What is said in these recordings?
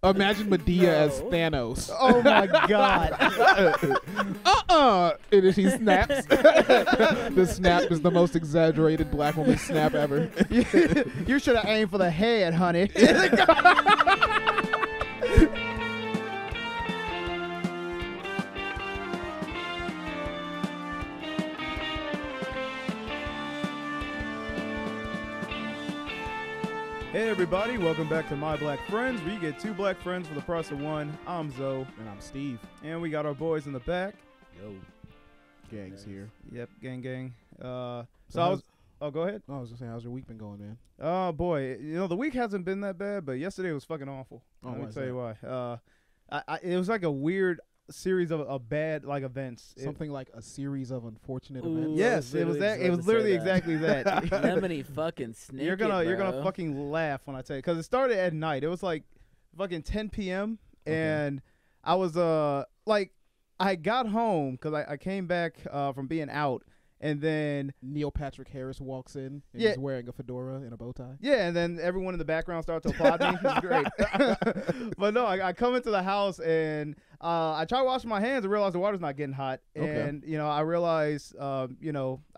Imagine Medea as Thanos. Oh my god. And she snaps. The snap is the most exaggerated black woman snap ever. You should have aimed for the head, honey. Hey everybody, welcome back to My Black Friends, where you get two black friends for the price of one. I'm Zoe. And I'm Steve. And we got our boys in the back. Yo. Gang's here. Yep, gang. Oh, go ahead. I was just saying, how's your week been going, man? Oh boy, the week hasn't been that bad, but yesterday was fucking awful. Oh, Let me tell you why. It was like a weird series of bad events. Something like a series of unfortunate events. Yes, it was that. It was literally exactly that. Lemony fucking snicket, You're gonna fucking laugh when I tell you, because it started at night. It was like fucking 10 p.m. and I was I got home because I came back from being out, and then Neil Patrick Harris walks in and Yeah. he's wearing a fedora and a bow tie. yeah, and then everyone in the background started to applaud me. It was great. But no, I come into the house and I try washing my hands and realize the water's not getting hot. Okay. And I realize I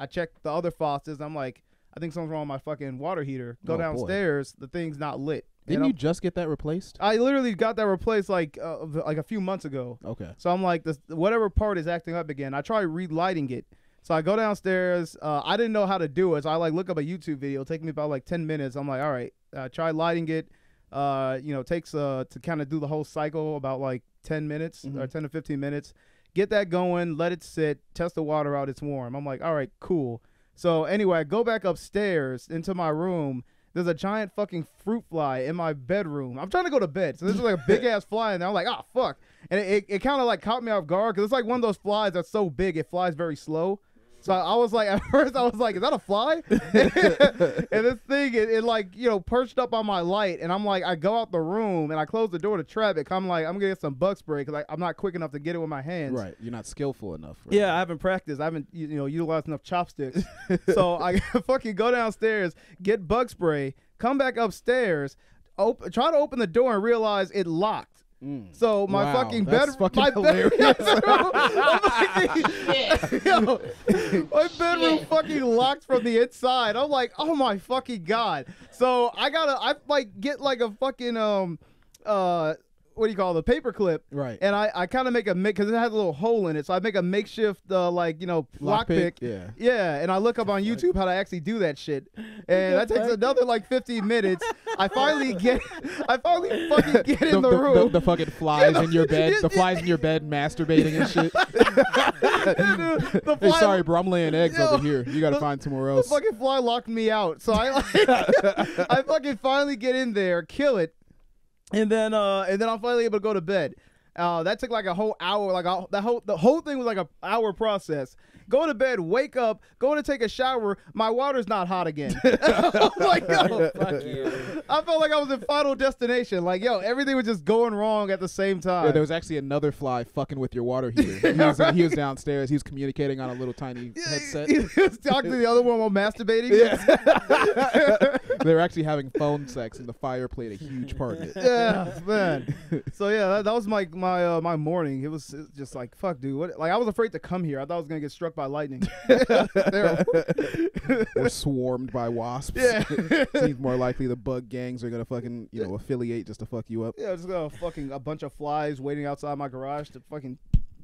checked the other faucets. I'm like, I think something's wrong with my fucking water heater. Go Oh, boy. downstairs, the thing's not lit. Didn't you just get that replaced? I literally got that replaced like a few months ago. Okay. So I'm like, whatever part is acting up again. I try relighting it. So I go downstairs. I didn't know how to do it. So I look up a YouTube video. It takes me about 10 minutes. I'm like, all right, try lighting it. Takes to kind of do the whole cycle about 10 minutes or 10 to 15 minutes. Get that going. Let it sit. Test the water out. It's warm. I'm like, all right, cool. So anyway, I go back upstairs into my room. There's a giant fucking fruit fly in my bedroom. I'm trying to go to bed. So this is like a big ass fly in there. I'm like, oh, fuck. And it kind of caught me off guard because it's like one of those flies that's so big it flies very slow. So I was like, at first I was like, is that a fly? And this thing, it perched up on my light. And I'm like, I go out the room and I close the door to trap it. I'm like, I'm going to get some bug spray because I'm not quick enough to get it with my hands. Right. You're not skillful enough. Right? Yeah, I haven't practiced. I haven't, utilized enough chopsticks. So I fucking go downstairs, get bug spray, come back upstairs, try to open the door and realize it locked. So my fucking bed, my bedroom fucking locked from the inside. I'm like, oh my fucking god. So I get a fucking what do you call it, the paper clip, Right. And I kind of make a because it has a little hole in it, so I make a makeshift lock pick. Yeah, and I look up on YouTube how to actually do that shit, and that takes another 15 minutes. I finally fucking get in the room. The fucking flies in your bed. The flies in your bed masturbating and shit. Hey, sorry, bro. I'm laying eggs over here. You gotta find somewhere else. The fucking fly locked me out, so I fucking finally get in there, kill it. And then I'm finally able to go to bed. That took a whole hour. The whole thing was an hour process. Go to bed, wake up, go to take a shower. My water's not hot again. I'm like, yo, Fuck you. I felt like I was in Final Destination. Everything was just going wrong at the same time. Yeah, there was actually another fly fucking with your water heater. He was downstairs. He was communicating on a little tiny headset. He was talking to the other one while masturbating. Yeah. They were actually having phone sex, and the fire played a huge part in it. Yeah, man. So yeah, that was my morning. It was just fuck, dude. What? I was afraid to come here. I thought I was gonna get struck by lightning. Or swarmed by wasps. Yeah. Seems more likely the bug gangs are gonna fucking affiliate just to fuck you up. Yeah, just a bunch of flies waiting outside my garage to fucking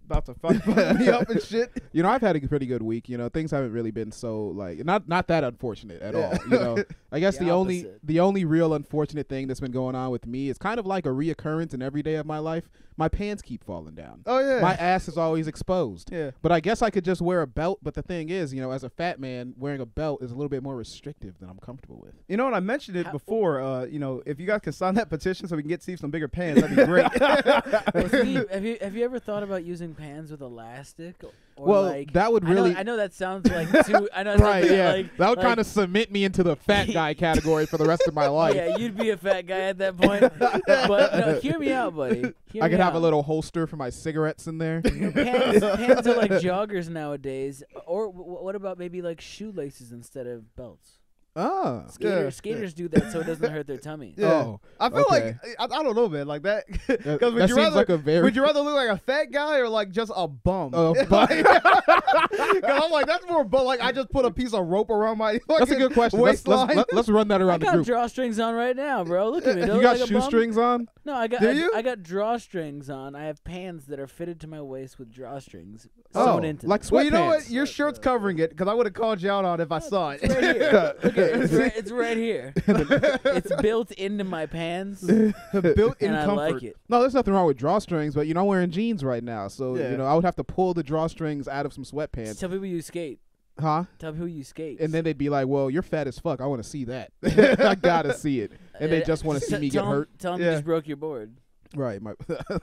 about to fuck me up and shit. I've had a pretty good week. Things haven't really been so not that unfortunate at all. I guess the only real unfortunate thing that's been going on with me is kind of like a reoccurrence in every day of my life. My pants keep falling down. Oh yeah. My ass is always exposed. Yeah. But I guess I could just wear a belt. But the thing is, as a fat man, wearing a belt is a little bit more restrictive than I'm comfortable with. And I mentioned it before. If you guys can sign that petition so we can get Steve some bigger pants, that'd be great. Well, Steve, have you ever thought about using pants with elastic? Or that would really. I know that sounds like too. I know. Right. Yeah. That would kind of cement me into the fat guy category for the rest of my life. Yeah, you'd be a fat guy at that point. But no, hear me out, buddy. I could have a little holster for my cigarettes in there. Pants are like joggers nowadays. Or what about maybe shoelaces instead of belts? Oh. Skaters do that so it doesn't hurt their tummy. Yeah. Oh, I feel like I don't know, man. Like that. Because would you rather look like a fat guy or like just a bum? Because I'm like, that's more bum. Like I just put a piece of rope around my. That's a good question. Let's run that around the group. I got drawstrings on right now, bro. Look at me. You got shoestrings on? No, I got. I got drawstrings on. I have pants that are fitted to my waist with drawstrings sewn into them. Like sweatpants. Well, you know what? Your shirt's covering it because I would have called you out on it if I saw it. It's right here. It's right here. It's built into my pants. Built in and comfort. I like it. No, there's nothing wrong with drawstrings, but I'm wearing jeans right now, so I would have to pull the drawstrings out of some sweatpants. Just tell people you skate. Huh? Tell people you skate. And then they'd be like, "Well, you're fat as fuck. I want to see that. I gotta see it." And they just want to see me get hurt. Tell them you just broke your board. Right,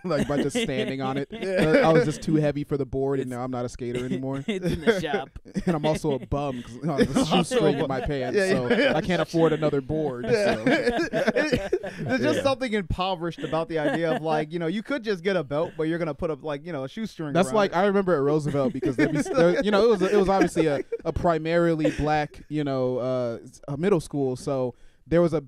like by just standing on it. I was just too heavy for the board, and now I'm not a skater anymore. It's in the shop. And I'm also a bum because there's a shoestring in my pants, so I can't afford another board. So. There's just something impoverished about the idea of like, you could just get a belt, but you're gonna put up like, a shoestring. That's around like it. I remember at Roosevelt because it was obviously a primarily black a middle school, so there was a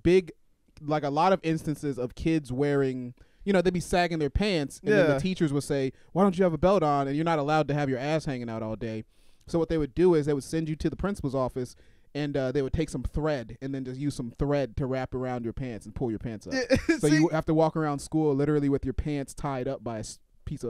lot of instances of kids wearing. They'd be sagging their pants, and then the teachers would say, "Why don't you have a belt on?" And you're not allowed to have your ass hanging out all day. So what they would do is they would send you to the principal's office, and they would take some thread and then just use some thread to wrap around your pants and pull your pants up. So you have to walk around school literally with your pants tied up by a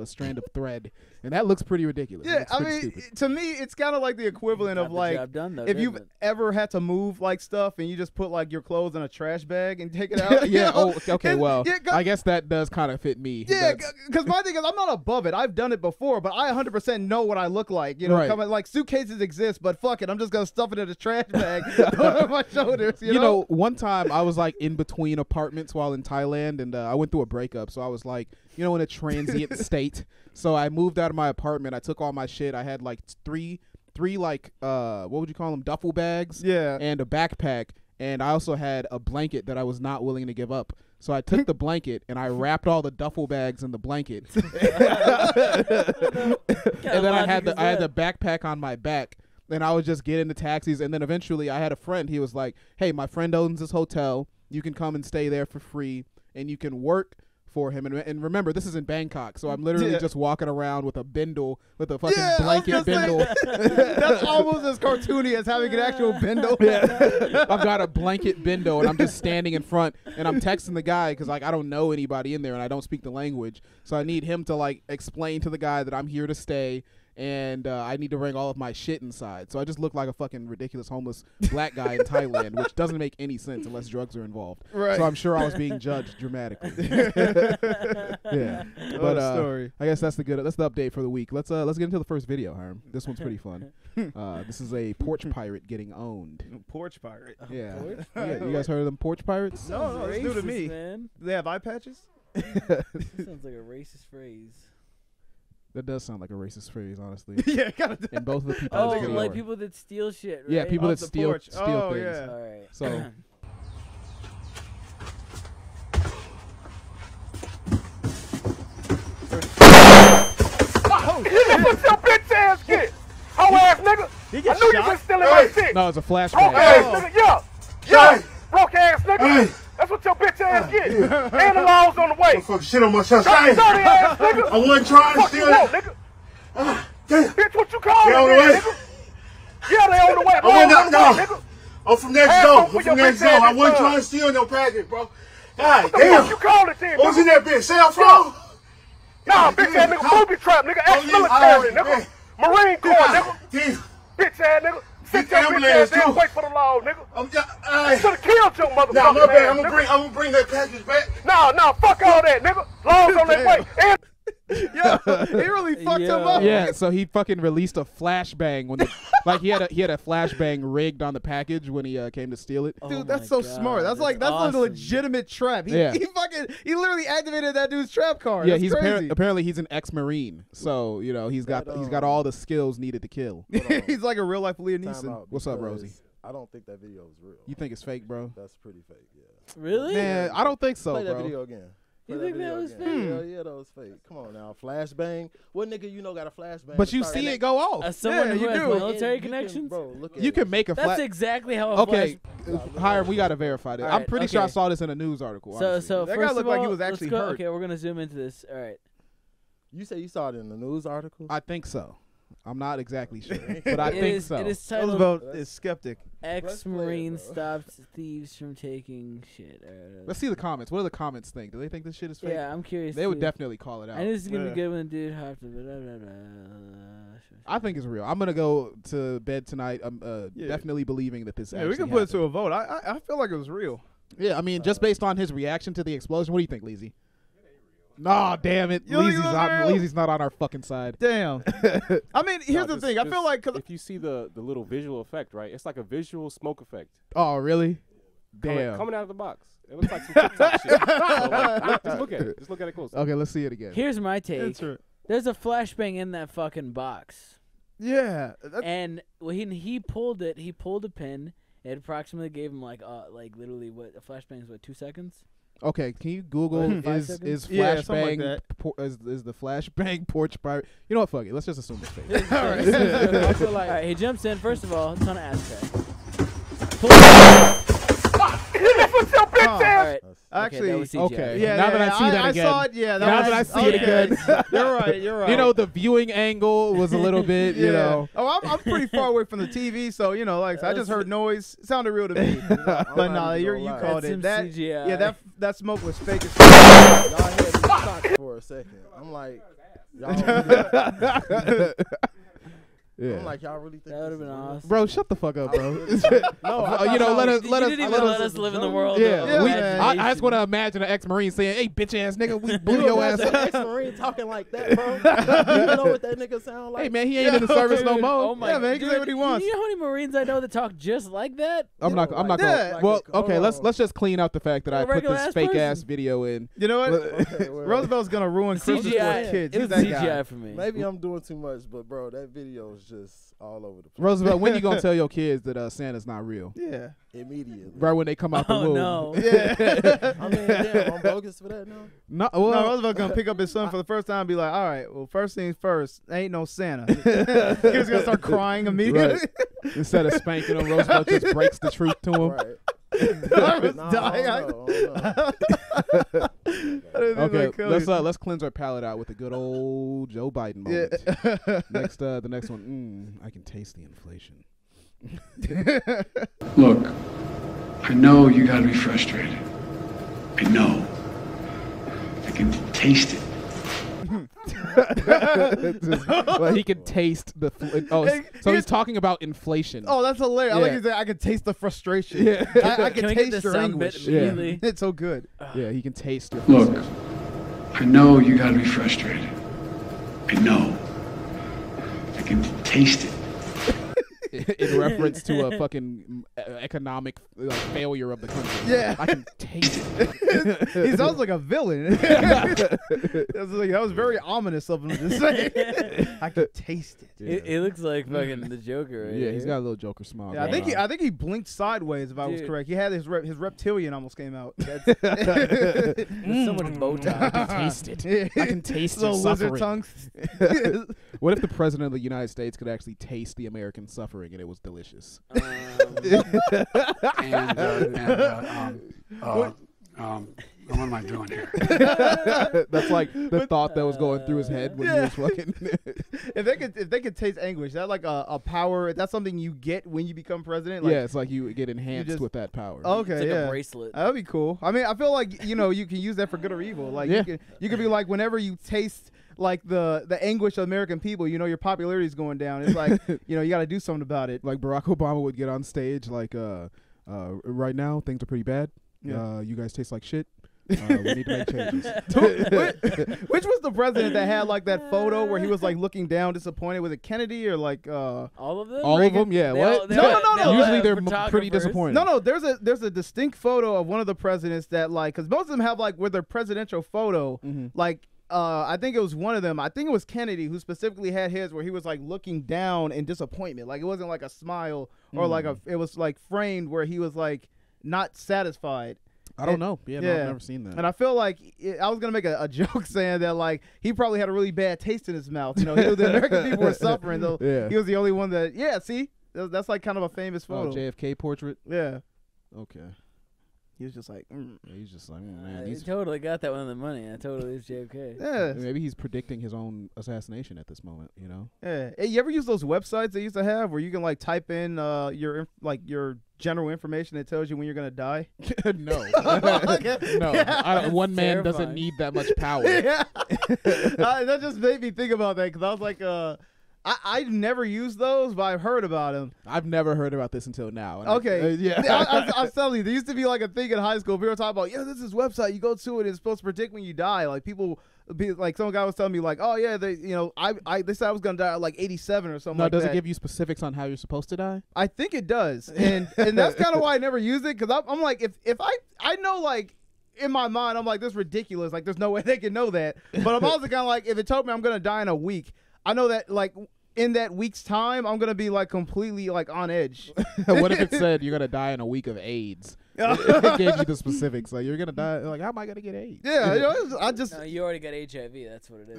strand of thread, and that looks pretty ridiculous. Yeah, I mean, stupid. To me, it's kind of like the equivalent of like if you've ever had to move like stuff and you just put like your clothes in a trash bag and take it out. Yeah. Oh, okay. Well, I guess that does kind of fit me. Yeah, because my thing is, I'm not above it. I've done it before, but I 100% know what I look like. Right. Like suitcases exist, but fuck it, I'm just gonna stuff it in a trash bag on my shoulders. You know, one time I was like in between apartments while in Thailand, and I went through a breakup, so I was like, in a transient state. So I moved out of my apartment. I took all my shit. I had like three like what would you call them, duffel bags? Yeah. And a backpack. And I also had a blanket that I was not willing to give up. So I took the blanket and I wrapped all the duffel bags in the blanket. And then I had the backpack on my back. And I would just get into taxis. And then eventually I had a friend. He was like, "Hey, my friend owns this hotel. You can come and stay there for free, and you can work for him." And remember, this is in Bangkok, so I'm literally just walking around with a bindle, with a fucking blanket bindle. That's almost as cartoony as having an actual bindle. Yeah. I've got a blanket bindle, and I'm just standing in front, and I'm texting the guy because like I don't know anybody in there, and I don't speak the language, so I need him to like explain to the guy that I'm here to stay. And I need to bring all of my shit inside. So I just look like a fucking ridiculous homeless black guy in Thailand, which doesn't make any sense unless drugs are involved. Right. So I'm sure I was being judged dramatically. Yeah. But story. I guess that's the update for the week. Let's get into the first video, Harm. This one's pretty fun. This is a porch pirate getting owned. Porch pirate. Yeah. Yeah. You guys heard of them porch pirates? No, it's new to me. Man. Do they have eye patches? That sounds like a racist phrase. That does sound like a racist phrase, honestly. Yeah, kind of. And both of the people. Oh, like people that steal shit, right? Yeah, people that the steal porch. things. Oh, yeah. All right. So. What's your bitch ass get? Hoe ass nigga. I knew you been stealing my shit. No, it's a Broke flashback. ass nigga, yeah. Broke ass nigga. That's what your bitch ass get. And the law's on the way. Fuck shit on my shot. Dirty ass nigga. I wasn't trying to Fuck you steal want, it. nigga. Damn. Bitch, what you calling They on the me, way. nigga? Yeah, they on the way. I went Law's on the out, way, no. nigga. I'm from next Ass door. up I'm with from your next bitch door. ass I wasn't son. trying to steal no package, bro. God What the damn. fuck you call it then, What's in nigga? that bitch? Cell phone? Nah, bitch ass nigga, booby trap, nigga. Oh, Ex-military, yeah. nigga. Marine Corps, nigga. Damn. Bitch ass nigga. Sit your bitch ambulance, ass down, too. wait for the law, nigga. I'm just, Should have killed your motherfucker. nah, my bad. I'm nigga. gonna bring that package back. Nah, fuck all that, nigga. Laws on that way. And Yo, he really fucked him up. Yeah, so he fucking released a flashbang when he had a flashbang rigged on the package when he came to steal it. Dude, that's so smart. That's awesome. a legitimate trap. He literally activated that dude's trap card. Yeah, That's he's crazy. apparently he's an ex-marine, so he's got all the skills needed to kill. He's like a real life Liam Time Neeson. out, What's up, because Rosie? I don't think that video is real. You think it's fake, bro? That's pretty fake, yeah. Really? Man, I don't think so, Play that bro. video again. You think that was fake? Hell yeah, that was fake. Come on now, flashbang. What nigga you know got a flashbang? But you see it go off. Someone who you has do. military You connections. bro, look at You it. can make a That's flash. exactly how. Okay, Hiram, we gotta verify that. All I'm right, pretty sure I okay. saw this in a news article. So honestly. so That first guy looked of like all, he was let's actually go- hurt. Okay, we're gonna zoom into this. All right. You say you saw it in the news article? I think so. I'm not exactly sure, but I It think is. so. It is titled Roosevelt is skeptic. "Ex-Marine bro. stops thieves from taking shit." Let's see the comments. What do the comments think? Do they think this shit is fake? Yeah, I'm curious. They would too. definitely call it out. I know this is gonna Yeah. be good when the dude hopped. I think it's real. I'm gonna go to bed tonight. I'm Yeah. definitely believing that this. Yeah, actually we can put it to happened. a vote. I feel like it was real. Yeah, I mean, just based on his reaction to the explosion, what do you think, Leezy? Nah, damn it, You think it was real? Leezy's not on our fucking side. Damn. I mean, here's the thing. I feel like 'cause if you see the little visual effect, right? It's like a visual smoke effect. Oh, really? Damn. Coming out of the box. It looks like some TikTok shit. So, like, just look at it. Just look at it close. Okay, let's see it again. Here's my take. That's right. There's a flashbang in that fucking box, Yeah. and when he pulled it, he pulled a pin. It approximately gave him like literally what a flashbang is. What, 2 seconds? Okay, can you Google 5 is seconds? Yeah, something flashbang like is the flashbang porch pirate? You know what? Fuck it. Let's just assume it's fake. All right. I feel like All right, he jumps in. First of all, it's on an Aztec. That's what your bitch All ass. right. Actually, that was CGI. Okay. yeah. Now yeah, that I see that I again. saw it. Yeah. Now that I see it again. You're right. You're right. You know, the viewing angle was a little bit, you know. Oh, I'm pretty far away from the TV, so you know, like I just heard noise. It sounded real to me. But nah, you called That's it. some That CGI. yeah, that smoke was fake as Y'all had me shocked for a second. I'm like, y'all really, Yeah. I'm like, y'all really think That would this have been is real? awesome. Bro, shut the fuck up, bro. No, I You know, thought let y'all- us let us You didn't let even us let us live in the world. Yeah, of we, imagination. I just want to imagine an ex-Marine saying, "Hey, bitch ass nigga, we blew You your imagine ass an up." ex-Marine talking like that, bro. You know what that nigga sound like? Hey man, he ain't in the service no Dude, more. Oh my Yeah, man, he can say dude, what he wants. You know how many Marines I know that talk just like that? I'm not like gonna. that. Well, Like, okay, hold let's on. just clean out the fact that A I put regular this ass fake ass person. video in. You know what? Okay, wait. Roosevelt's gonna ruin Christmas for CGI. his kids. It He's was that guy. CGI for me. Maybe I'm doing too much, but bro, that video is just all over the place. Roosevelt, when you gonna tell your kids that Santa's not real? Yeah. Immediately. Right when they come out the Oh womb. no. Yeah. I mean, damn, I'm bogus for that now. No, No, well, Roosevelt's gonna pick up his son for the first time and be like, all right, well, first things first, ain't no Santa. He was gonna start crying immediately. right. Instead of spanking him, Roosevelt just breaks the truth to him. Right. I was Nah, dying. I don't know. I didn't think Okay, they'd kill you. let's cleanse our palate out with a good old Joe Biden moment. Yeah. Next, the next one. I can taste the inflation. Look, I know you gotta be frustrated. I know. I can taste it. Well, he can taste the. So he's talking about inflation. Oh, that's hilarious. I like Yeah. you say I can taste the frustration. Yeah. I Can can we get taste the your sound bit anguish. immediately? It's so good. Yeah, he can taste your. Look, frustration. I know you gotta be frustrated. I know. I can taste it. In reference to a fucking economic failure of the country. Yeah. I can taste it. He sounds like a villain. That was very ominous of him to say. I can taste it. It looks like fucking the Joker. Right Yeah, he's here. got a little Joker smile. Yeah, going on. I think he blinked sideways if I was Dude. correct. He had his reptilian almost came out. That's so much Botox. I can taste it. I can taste your Little lizard suffering. tongue. What if the president of the United States could actually taste the American suffering and it was delicious? What am I doing here? That's like the thought that was going through his head when he was fucking. If they could taste anguish, that like a power. That's something you get when you become president. Like, Yeah, it's like you get enhanced just- with that power. Okay, It's like yeah. a bracelet. That'd be cool. I mean, I feel like you can use that for good or evil. Like Yeah. you can be like whenever you taste like the anguish of American people, your popularity is going down. It's like you got to do something about it. Like Barack Obama would get on stage like, right now things are pretty bad. Yeah. You guys taste like shit. We need to make changes. Which was the president that had like that photo where he was like looking down, disappointed? Was it Kennedy or like? All of them. All of them, yeah. They What? all- they all- they all Usually have they're pretty photographers. disappointed. No. There's a distinct photo of one of the presidents that like, because most of them have like with their presidential photo, like. I think it was one of them. I think it was Kennedy who specifically had his where he was like looking down in disappointment. Like it wasn't like a smile or like it was like framed where he was like not satisfied. I don't know. Yeah, no, I've never seen that. And I feel like I was gonna make a joke saying that like he probably had a really bad taste in his mouth. You know, he knew the American people were suffering though. Yeah. He was the only one that. Yeah, see, that's like kind of a famous photo. JFK portrait. Yeah. Okay. He was just like. Yeah, he's just like, man. He totally got that one on the money. I totally is JFK. Yeah. Maybe he's predicting his own assassination at this moment. You know. Yeah. Hey, you ever use those websites they used to have where you can like type in your general information that tells you when you're gonna die? No. No. One man doesn't need that much power. Yeah. That just made me think about that because I was like, I never used those, but I've heard about them. I've never heard about this until now. Okay. Yeah. I was telling you, there used to be like a thing in high school. People were talking about, this is website. You go to it, it's supposed to predict when you die. Like people, like some guy was telling me, like, oh yeah, they said I was gonna die at like 87 or something. No, like does that. it give you specifics on how you're supposed to die? I think it does, and that's kind of why I never used it because I'm like, if I know like. In my mind, I'm like, this is ridiculous. Like, there's no way they can know that. But I'm also kind of like, if it told me I'm going to die in a week, I know that, like, in that week's time, I'm going to be, like, completely, like, on edge. What if it said you're going to die in a week of AIDS? It gave you the specifics. Like, you're going to die. Like, how am I going to get AIDS? Yeah, I just... No, you already got HIV. That's what it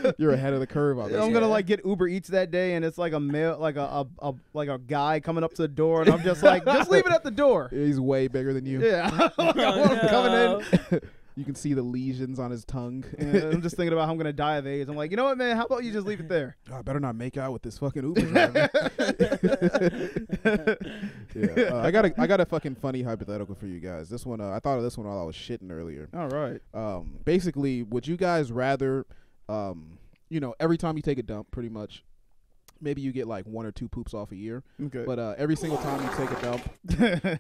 is. You're ahead of the curve on this. I'm going to, like, get Uber Eats that day, and it's, like, a male, like a guy coming up to the door, and I'm just like, just leave it at the door. He's way bigger than you. Yeah. Coming in. You can see the lesions on his tongue. I'm just thinking about how I'm going to die of AIDS. I'm like, you know what, man? How about you just leave it there? Oh, I better not make out with this fucking Uber driver. Yeah, I got a fucking funny hypothetical for you guys. This one, I thought of this one while I was shitting earlier. All right. Basically, would you guys rather, every time you take a dump, pretty much, maybe you get like 1 or 2 poops off a year. Okay. But every single time you take a dump,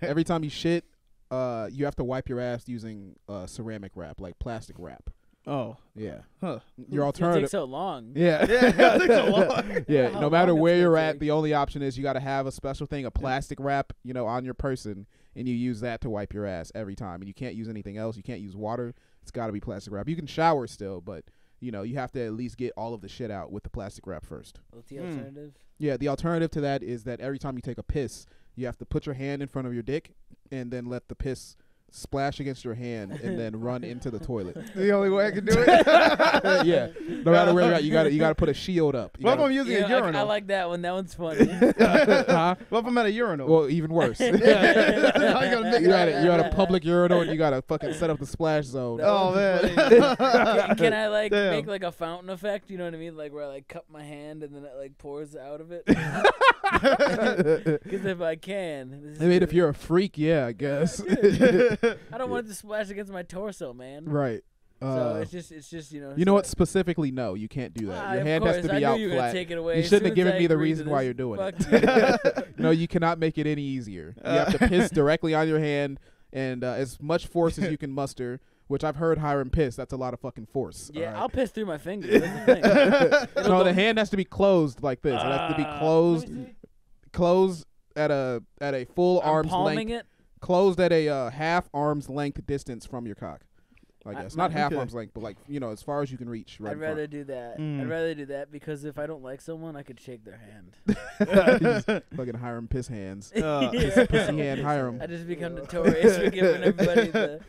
every time you shit, you have to wipe your ass using ceramic wrap, like plastic wrap. Oh. Yeah. Huh. Your It alternative. takes so long. Yeah. Yeah, it takes so long. Yeah. How No matter long where it's you're gonna at, take. the only option is you got to have a special thing, a plastic wrap, on your person, and you use that to wipe your ass every time. And you can't use anything else. You can't use water. It's got to be plastic wrap. You can shower still, but you have to at least get all of the shit out with the plastic wrap first. What's the alternative? Yeah. The alternative to that is that every time you take a piss, you have to put your hand in front of your dick and then let the piss splash against your hand and then run into the toilet. The only way I can do it. Yeah. No matter where you're at, you gotta put a shield up. What if I'm using a urinal? I like that one. That one's funny. Huh? What if I'm at a urinal? Well, even worse. How you gonna make You're at a public urinal and you gotta fucking set up the splash zone. That Oh, one's man. funny. Can I like Damn. make like a fountain effect? You know what I mean? Like where I like cup my hand and then it like pours out of it. Because if I can, this is I mean, if good. you're a freak, yeah, I guess. I don't want it to splash against my torso, man. Right. So it's just you know what? Specifically, no, you can't do that. Your of hand has course, to be I out knew you were gonna flat. take it away You as shouldn't soon have given as I me the agreed to reason why this. you're doing Fuck it. you. No, you cannot make it any easier. You have to piss directly on your hand, and as much force as you can muster. Which I've heard Hiram piss. That's a lot of fucking force. Yeah, all right? I'll piss through my fingers. That's the thing. No, the hand has to be closed like this. It has to be closed at a full I'm arm's palming length. it. Closed at a half arm's length distance from your cock. I guess not half okay. arm's length, but as far as you can reach. Right I'd rather do that. Mm. I'd rather do that because if I don't like someone, I could shake their hand. fucking Hiram piss hands. Yeah. Pissy hand Hiram. I just become notorious for giving everybody the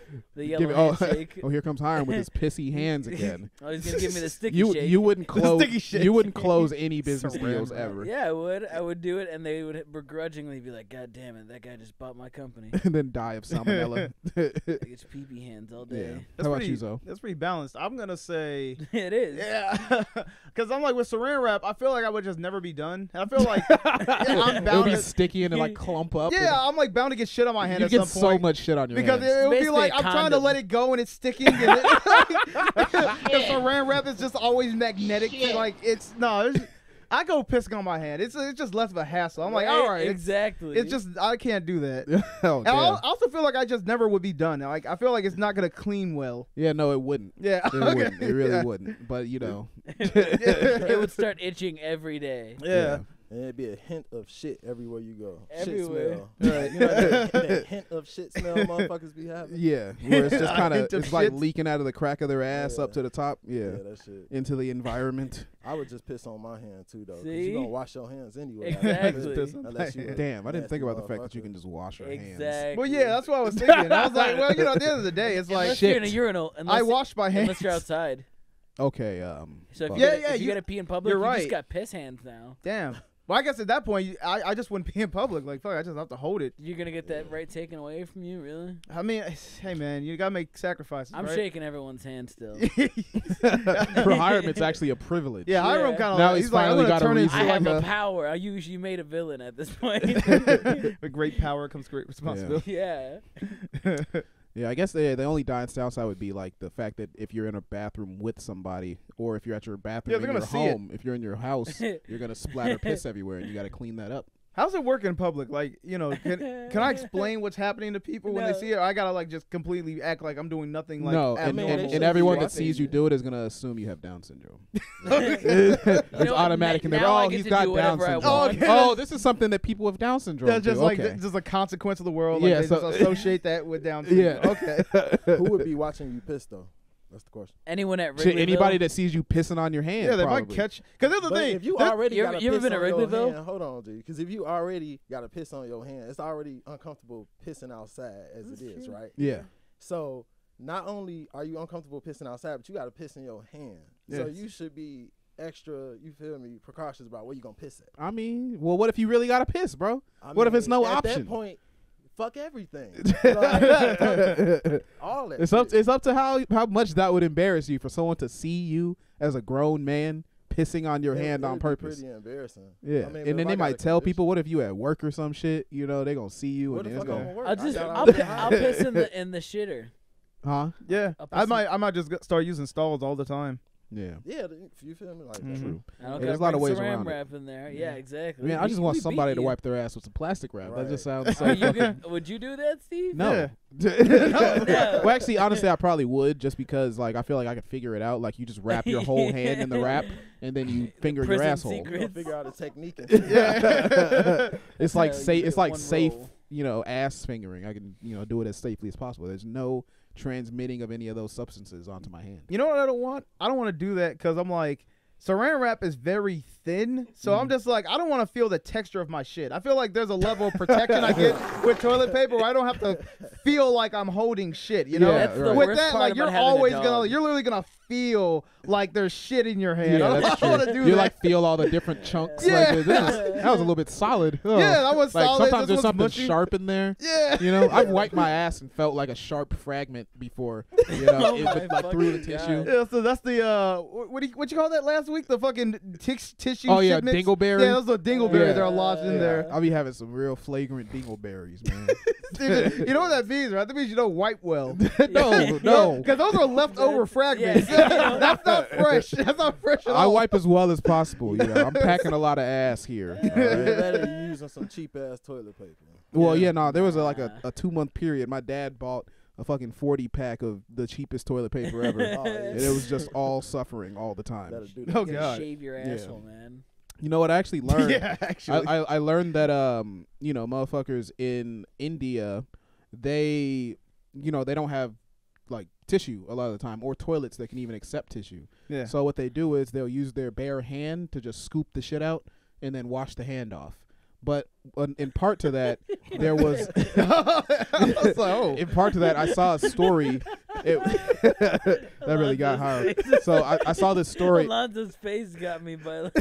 yellow handshake. Oh, here comes Hiram with his pissy hands again. Oh, he's gonna give me the sticky You shake. you wouldn't close sticky shake. you wouldn't close any business Saran deals wrap. ever. Yeah, I would. I would do it, and they would begrudgingly be like, "God damn it, that guy just bought my company." And then die of salmonella. Like, it's pee-pee hands all Yeah. day. That's How about pretty- you, Zoe? That's pretty balanced. I'm gonna say, It is. yeah, because I'm like with saran wrap. I feel like I would just never be done. And I feel like I'm It would bound be to. sticky and it like clump up. Yeah, I'm like bound to get shit on my hand You at get some so point. much shit on your Because hands. it would be Basically like a I'm trying to condom. let it go and it's sticking. And the saran wrap is just always magnetic. Like it's I go pissing on my hand. It's just less of a hassle. I'm like, all right, exactly. It's just I can't do that. Oh, And I damn. also feel like I just never would be done. Like I feel like it's not gonna clean well. Yeah, no, it wouldn't. Yeah, It okay. wouldn't. It really Yeah. wouldn't. But it would start itching every day. Yeah. and it'd be a hint of shit everywhere you go. Everywhere. Shit smell. Right. You know that hint of shit smell motherfuckers be having? Yeah, where it's just kind of Hint of it's like shit. leaking out of the crack of their ass up to the top. Yeah, that shit. Into the environment. I would just piss on my hand too, though. 'Cause See? you gonna wash your hands anyway. Exactly. Unless you Damn, I didn't think about the fact that you motherfucker. can just wash your hands. Exactly. Well, yeah, that's what I was thinking. I was like, well, you know, at the end of the day, it's like Unless you're in a urinal. I wash my hands. Unless you're outside. Okay. So if fuck. you Yeah, gotta, yeah, if you you- gotta pee in public, you're you right. just got piss hands now. Damn. Well, I guess at that point, I just wouldn't pee in public. Like, fuck, I just have to hold it. You're gonna get that right taken away from you, really? I mean, hey, man, you gotta make sacrifices. I'm right? shaking everyone's hand still. Rehirement's actually a privilege. Yeah, Hiram kind of. Now he's he's like, I'm finally gonna got a turn reason. I into have like a power. You made a villain at this point. with great power comes great responsibility. Yeah. Yeah, I guess the only downside would be like the fact that if you're in a bathroom with somebody, or if you're at your bathroom they're in your gonna see it. home, if you're in your house, you're gonna splatter piss everywhere, and you got to clean that up. How's it work in public? Like, you know, can I explain what's happening to people when they No. see it? Or I gotta like just completely act like I'm doing nothing. Like, No, and, abnormal. and everyone that Watching sees you it. do it is gonna assume you have Down syndrome. You It's know what? automatic in there. Now I Oh, get he's to got do Down whatever I syndrome. want. Okay. Oh, this is something that people with Down syndrome that's just do. like Okay. just a consequence of the world. Like, Yeah, they so- just associate that with Down syndrome. Yeah. Okay. Who would be watching you piss though? That's the question. Anyone at Shit, Wrigleyville? anybody that sees you pissing on your hand. Yeah, they probably. might catch. Because here's the But thing. if you there- already You got ever- to you ever piss been on to your Wrigleyville? hand, hold on, G. Because if you already got to piss on your hand, it's already uncomfortable pissing outside as it is, right? Yeah. So not only are you uncomfortable pissing outside, but you got to piss in your hand. So Yes. you should be extra, you feel me, precautious about where you gonna piss at. I mean, well, what if you really gotta piss, bro? I What if mean, it's no at option? that point, fuck everything. Like, all that. It's up. shit. It's up to how much that would embarrass you for someone to see you as a grown man pissing on your hand on It'd be purpose. Pretty embarrassing. Yeah, I mean, and if then I they got might a tell condition- people, what if you at work or some shit? You know, they gonna see you What and the it's fuck I'm gonna, gonna work? I'll just I I'll, gotta pi- hide. I'll piss in the shitter. huh? Yeah, I'll I piss in- might just start using stalls all the time. Yeah. Yeah, you feel me like that. True. I don't Yeah, there's gotta a lot of bring ways saran around it. wrap in there. Yeah, exactly. I mean, I We- just want we somebody beat to you. wipe their ass with some plastic wrap. That just sounds so. Are you good? Would you do that, Steve? No. Yeah. No. Well, actually, honestly, I probably would, just because like I feel like I could figure it out. Like you just wrap your whole hand in the wrap, and then you finger your Prison asshole. secret. You gonna figure out a technique. And It's like how you safe. get It's like one safe. roll. You know, ass fingering. I can do it as safely as possible. There's no transmitting of any of those substances onto my hand. You know what I don't want? I don't want to do that because I'm like, saran wrap is very thin. So I'm just like, I don't want to feel the texture of my shit. I feel like there's a level of protection I get with toilet paper where I don't have to feel like I'm holding shit. You know, Yeah, That's the with worst that, part like about you're having a always dog. you're literally gonna feel like there's shit in your hand. Yeah, I that's don't want to true. do You that. like feel all the different chunks. Yeah. Like, that was a little bit solid. Oh. Yeah, that was like solid. sometimes This there's was something mushy. sharp in there. Yeah. You know, I've wiped my ass and felt like a sharp fragment before. You know, Oh it, my like through the fucking tissue. God. Yeah, so that's the what you call that last week? The fucking tissue. Oh yeah, shipments? dingleberry. Yeah, those are dingleberries Yeah. that are lodged in there. I'll be having some real flagrant dingleberries, man. Steven, you know what that means, right? That means you don't wipe well. no. Because those are leftover fragments. Yeah. That's not fresh. That's not fresh at I all. wipe as well as possible. You know, I'm packing a lot of ass here. all right? better you using some cheap ass toilet paper. Well, yeah, no, there was a 2-month period. My dad bought a fucking 40-pack of the cheapest toilet paper ever, Oh, and it was just all suffering all the time. That'll do that. Oh You gotta god. shave your Yeah. asshole, man. You know what I actually learned? Yeah, actually. I learned that motherfuckers in India, they don't have like tissue a lot of the time, or toilets that can even accept tissue. Yeah. So what they do is they'll use their bare hand to just scoop the shit out and then wash the hand off. But in part to that, there was in part to that, I saw a story. That really got hard. So I saw this story. Alonzo's face got me by like,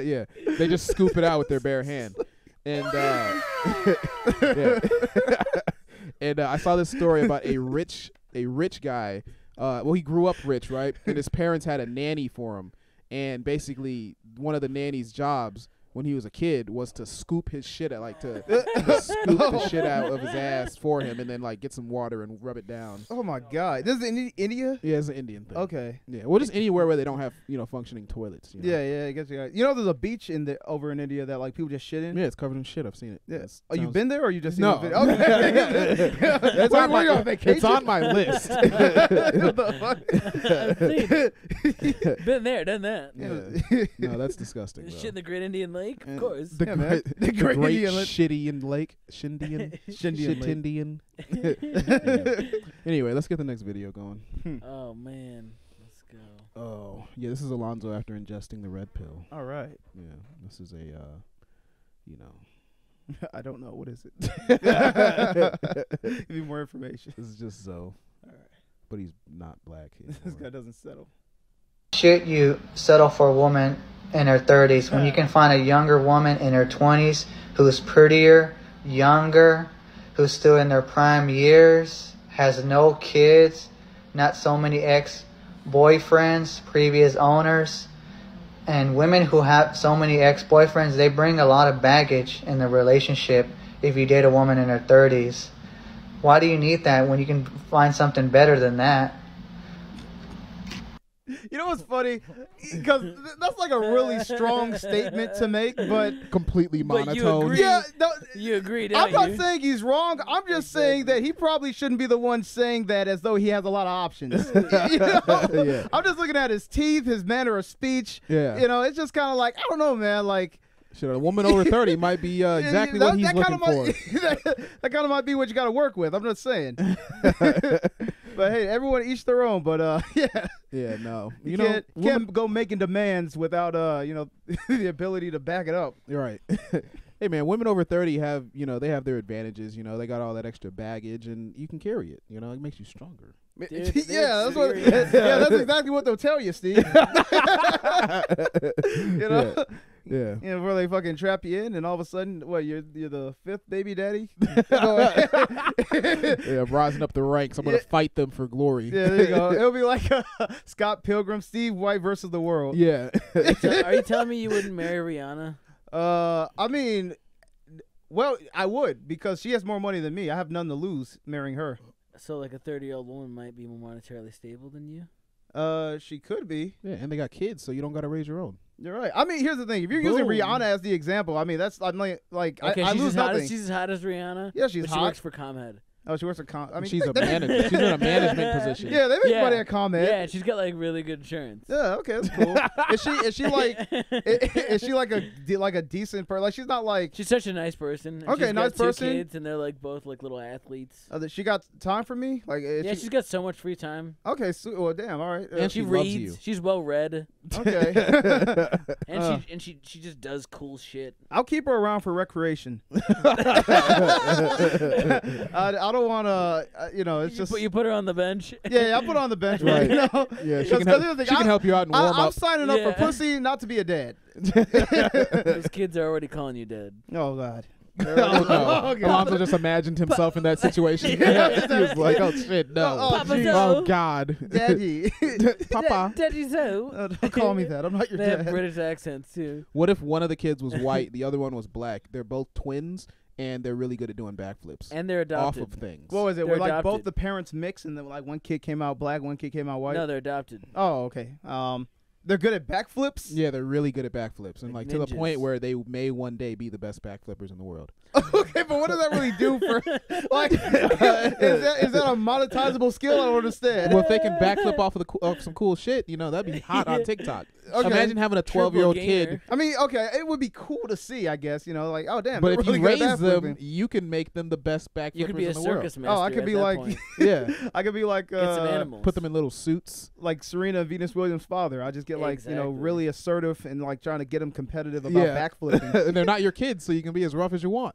Yeah, they just scoop it out with their bare hand, and yeah. And I saw this story about a rich guy. Well, he grew up rich, right? And his parents had a nanny for him, and basically one of the nanny's jobs when he was a kid was to scoop his shit out, like to scoop the shit out of his ass for him, and then like get some water and rub it down. Oh my God, this is in India. Yeah, it's an Indian thing. Okay. Yeah, well, just anywhere where they don't have functioning toilets. You know? Yeah, I guess you know there's a beach over in India that like people just shit in. Yeah, it's covered in shit. I've seen it. Yeah. Oh, you been there or you just seen no? the video? Okay. It's on my vacation. It's on my list. What the fuck? Been there, done that. Yeah. No, that's disgusting. Shit in the Great Indian Lake, of course. The great Indian Lake. Shittian Lake, Shindian. Anyway, let's get the next video going. Oh man, let's go. Oh yeah, this is Alonzo after ingesting the red pill. All right. Yeah, this is a, I don't know. What is it? Give me more information. This is just Zoe. All right. But he's not black. This guy doesn't settle. Should you settle for a woman in her 30s when you can find a younger woman in her 20s who's prettier, younger, who's still in their prime years, has no kids, not so many ex-boyfriends, previous owners, and women who have so many ex-boyfriends, they bring a lot of baggage in the relationship if you date a woman in her 30s. Why do you need that when you can find something better than that? You know what's funny? Because that's like a really strong statement to make, but completely monotone. You agree, yeah, no, you agree. I'm not saying he's wrong. I'm just saying that he probably shouldn't be the one saying that as though he has a lot of options. You know? Yeah. I'm just looking at his teeth, his manner of speech. Yeah. You know, it's just kind of like, I don't know, man. Like, shit, a woman over 30 might be exactly what he's looking for. That kind of might be what you got to work with. I'm just saying. But hey, everyone each their own. But yeah. Yeah, no. You can't go making demands without the ability to back it up. You're right. Hey man, women over 30 have, they have their advantages, they got all that extra baggage and you can carry it, it makes you stronger. Dude, that's exactly what they'll tell you, Steve. Yeah. Where they fucking trap you in and all of a sudden, what, you're the fifth baby daddy? Yeah, rising up the ranks. I'm going to fight them for glory. Yeah, there you go. It'll be like Scott Pilgrim, Steve White versus the world. Yeah. Are you telling me you wouldn't marry Rihanna? I mean, well, I would because she has more money than me. I have none to lose marrying her. So like a 30-year-old woman might be more monetarily stable than you? She could be. Yeah, and they got kids, so you don't got to raise your own. You're right. I mean, here's the thing. If you're using Rihanna as the example, I mean, I'm like okay, I lose nothing. She's as hot as Rihanna? Yeah, she's hot. She works for ComEd. Oh, she works at I mean, she's a manager. She's in a management position. Yeah, they make money at ComEd. Yeah, she's got like really good insurance. Yeah, okay, that's cool. Is she like a decent person? Like she's not like she's such a nice person. Okay, she's nice got two person. Kids, and they're like both like little athletes. She got time for me. Like yeah, she's got so much free time. Okay, so well, damn, all right. And she reads. Loves you. She's well read. Okay. and she just does cool shit. I'll keep her around for recreation. I don't want to. It's just you put her on the bench. Yeah, I put her on the bench, right? Yeah, she can help you out and warm up. I'm signing up for pussy, not to be a dad. Those kids are already calling you dad. Oh God. Oh, no. Alonzo just imagined himself in that situation. He was like, "Oh shit, no! Oh God, Daddy, Papa, Daddy Zoe. Don't call me that. I'm not your they dad." Have British accents too. What if one of the kids was white, the other one was black? They're both twins, and they're really good at doing backflips. And they're adopted. Off of things. What was it? They're Where like adopted. both the parents mix, and then like one kid came out black, one kid came out white. No, they're adopted. Oh, okay. They're good at backflips. Yeah, they're really good at backflips, and like to the ninjas. point where they may one day be the best backflippers in the world. Okay, but what does that really do for? Like, is that a monetizable skill? I don't understand. Well, if they can backflip off of some cool shit, that'd be hot on TikTok. Okay. Imagine having a 12-year-old kid. I mean, okay, it would be cool to see, I guess. Like, oh damn. But if really you raise them, you can make them the best backflippers You could be a in the world. circus master. Oh, I could be at that like, point. Yeah, I could be like, Get some animals. put them in little suits. like Serena and Venus Williams' father. I just get like, Exactly. really assertive and like trying to get them competitive about backflipping. And they're not your kids, so you can be as rough as you want.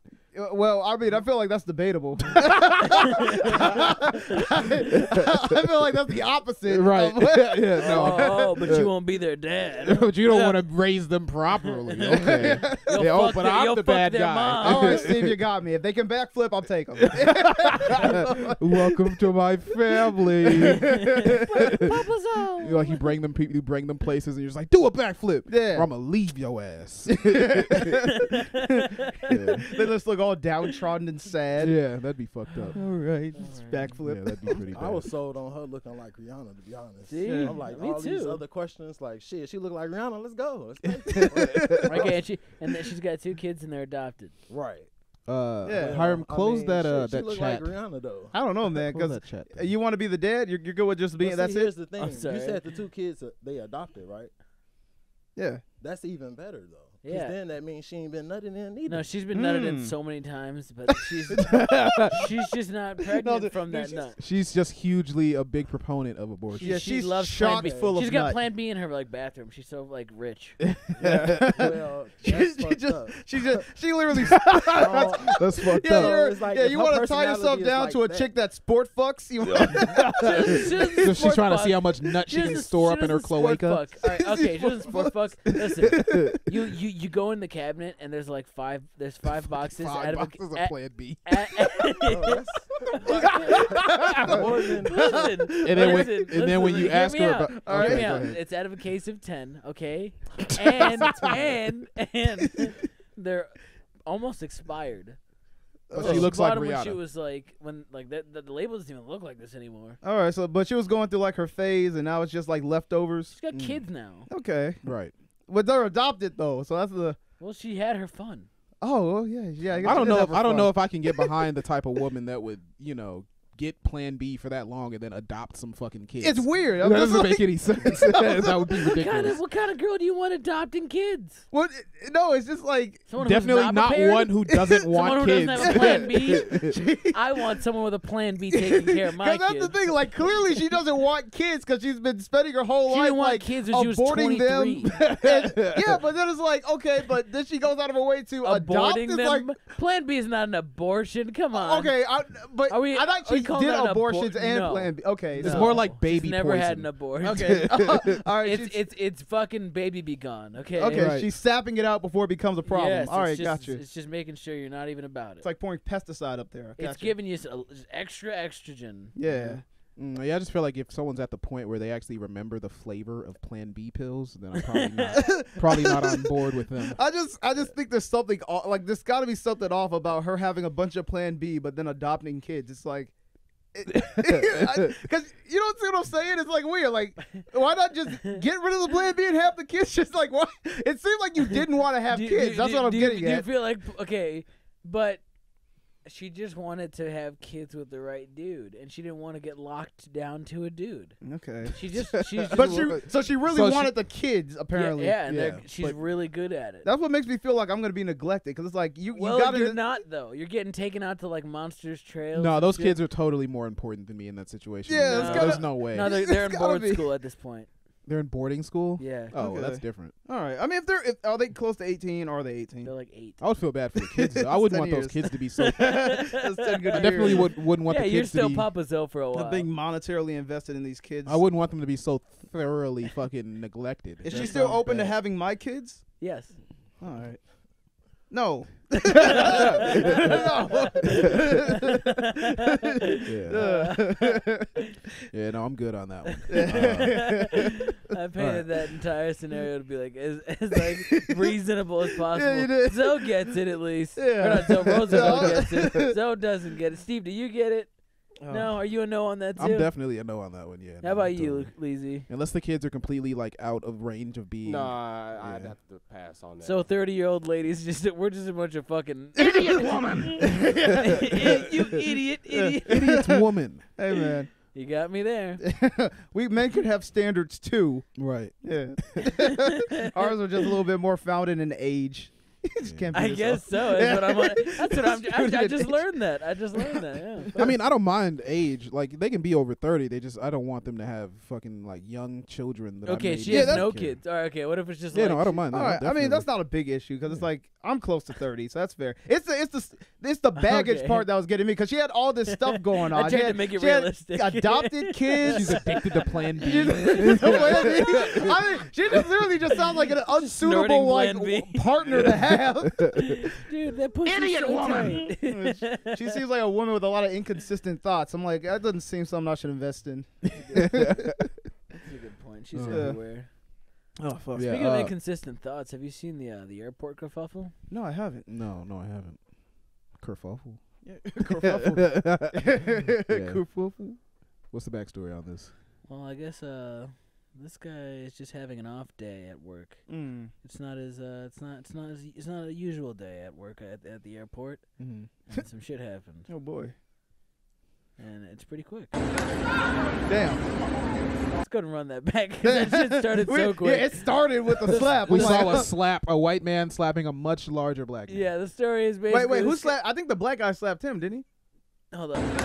Well, I mean, I feel like that's debatable. I feel like that's the opposite. Right. Yeah, no. Oh, but you won't be their dad. But you don't want to raise them properly. Okay. You'll But I'm you'll the fuck bad their guy. mom. All right, Steve, you got me. If they can backflip, I'll take them. Welcome to my family. Papa's home. You bring them people, you bring them places, and you're just like, do a backflip. Yeah. Or I'm gonna leave your ass. They just look all downtrodden and sad. Yeah, that'd be fucked up. All right, backflip. Yeah, that'd be pretty bad. I was sold on her looking like Rihanna, to be honest. See? I'm like, Me all these too. other questions, like, shit, she look like Rihanna, let's go. Okay, and then she's got 2 kids and they're adopted. Right. Hiram, close I mean, that shit, she that look chat. like Rihanna, though. I don't know, man, Close because that chat thing. you want to be the dad. You're good with just being. But That's see, it. here's the thing. I'm You sorry. said the 2 kids, they adopted, right? Yeah. That's even better, though. Because Yeah. then that means she ain't been nutting in either. No, she's been nutted in so many times, but she's just not pregnant from that nut. She's just hugely a big proponent of abortion. Yeah, She she's loves chock Plan B. full of She's got nut. Plan B in her bathroom. She's so rich. Well, that's fucked up. She literally. That's fucked Yeah, up. It's like yeah, if you her want to tie yourself personality is down like to a that. chick that sport fucks? You So she's trying to see how much nut she can store up in her cloaca. All right, okay, she doesn't sport fuck. Listen, you go in the cabinet and there's like 5 boxes 5 out of boxes of a, Plan B. Listen, And then when you hear ask me her out. about, Hear okay, me go out. ahead. It's out of a case of 10, okay? And they're almost expired. But she looks like bought 'em when she Rihanna. was like the label doesn't even look like this anymore. All right, so but she was going through like her phase, and now it's just like leftovers. She's got kids now. Okay, Right. but they're adopted though, so that's the. Well, she had her fun. Oh, well, yeah. I don't know. I don't know if I can get behind the type of woman that would, get Plan B for that long and then adopt some fucking kids. It's weird. That doesn't make any sense. That would be ridiculous. What kind of girl do you want adopting kids? What? No, it's just like Someone Definitely who's not prepared? one who doesn't Someone want who kids. doesn't have a Plan B. I want someone with a Plan B taking care of my Because kids. that's the thing. Like clearly, she doesn't want kids because she's been spending her whole She life didn't want like kids when she was aborting 23. them. Yeah, but then it's like okay, but then she goes out of her way to adopt. Aborting It's them. like Plan B is not an abortion. Come on. okay, but Are we- I thought are we she calling did that an abortions and no. Plan B. Okay, It's no. more like baby She's never poison. had an abortion. Okay, all right. It's fucking baby be gone. Okay. Okay, Right. she's sapping it out before it becomes a problem. Yes, All right, it's just, gotcha. It's just making sure you're not even about it. It's like pouring pesticide up there. It's Gotcha. giving you just extra estrogen. Yeah. Yeah, I just feel like if someone's at the point where they actually remember the flavor of Plan B pills, then I'm probably not on board with them. I just think there's something like there's got to be something off about her having a bunch of Plan B, but then adopting kids. It's like, because you don't see what I'm saying? It's like weird. Like, why not just get rid of the Plan B and have the kids? Just like what? It seems like you didn't want to have kids. That's what I'm getting Do you at. feel like okay, but she just wanted to have kids with the right dude, and she didn't want to get locked down to a dude. Okay. She's just But she really wanted the kids apparently. Yeah, and Yeah, she's really good at it. That's what makes me feel like I'm gonna be neglected because it's like you Well, got you're not though. You're getting taken out to like Monsters Trails. No, and those shit. kids are totally more important than me in that situation. Yeah, it's there's gotta- no way. No, they're It's in gotta board be. school at this point. They're in boarding school. Yeah. Oh, Okay. that's different. All right. I mean, if are they close to 18 or are they 18? They're like 8. I would feel bad for the kids. Though. I wouldn't want 10 those kids to be so. That's 10 good I definitely years. wouldn't want Yeah, the you're kids still to be. Papa's Hill for a while. Being monetarily invested in these kids. I wouldn't want them to be so thoroughly fucking neglected. Is That she still sounds open to bad. having my kids? Yes. All right. No. Yeah. Yeah, no, I'm good on that one. I painted that entire scenario to be like as like reasonable as possible. Yeah, you did. Zoe gets it at least. Yeah. Or not Zoe, Roosevelt gets it. Zoe doesn't get it. Steve, do you get it? No, are you a no on that too? I'm definitely a no on that one. Yeah. How about you, Leezy? Unless the kids are completely like out of range of being. No, I'd have to pass on that. So 30-year-old ladies, we're just a bunch of fucking idiot woman. You idiot. Idiot woman. Hey man, You got me there. we men could have standards too. Right. Yeah. Ours are just a little bit more founded in age. Just can't I beat guess yourself. so. That's what I'm. I just Age. learned that. Yeah. I mean, I don't mind age. Like they can be over 30. I don't want them to have fucking like young children. That Okay, I she made has not no care. kids. All right, okay. What if it's just Yeah, like no, I don't mind. All that. right. I mean, that's not a big issue because it's like I'm close to 30, so that's fair. It's the baggage Okay. part that was getting me because she had all this stuff going on. I tried to make it she had realistic. adopted kids. She's addicted to Plan B. I mean, she just literally just sounds like an unsuitable Snorting like Plan B. partner to have. Dude, that pussy's Idiot so woman. tight. She seems like a woman with a lot of inconsistent thoughts. I'm like, that doesn't seem something I should invest in. That's a good point. She's everywhere. Oh fuck. Yeah, Speaking of inconsistent thoughts, have you seen the airport kerfuffle? No, I haven't. No, I haven't. Kerfuffle. Yeah. Yeah. Kerfuffle. What's the backstory on this? Well, I guess this guy is just having an off day at work. Mm. It's not a usual day at work at the airport. Mm-hmm. And some shit happened, Oh boy. and it's pretty quick. Damn. Let's go and run that back 'cause that shit started so quick. Yeah, it started with a slap. We I'm saw like, a white man slapping a much larger black man. Yeah, the story is basically. Wait, who this slapped? I think the black guy slapped him, didn't he? Hold on.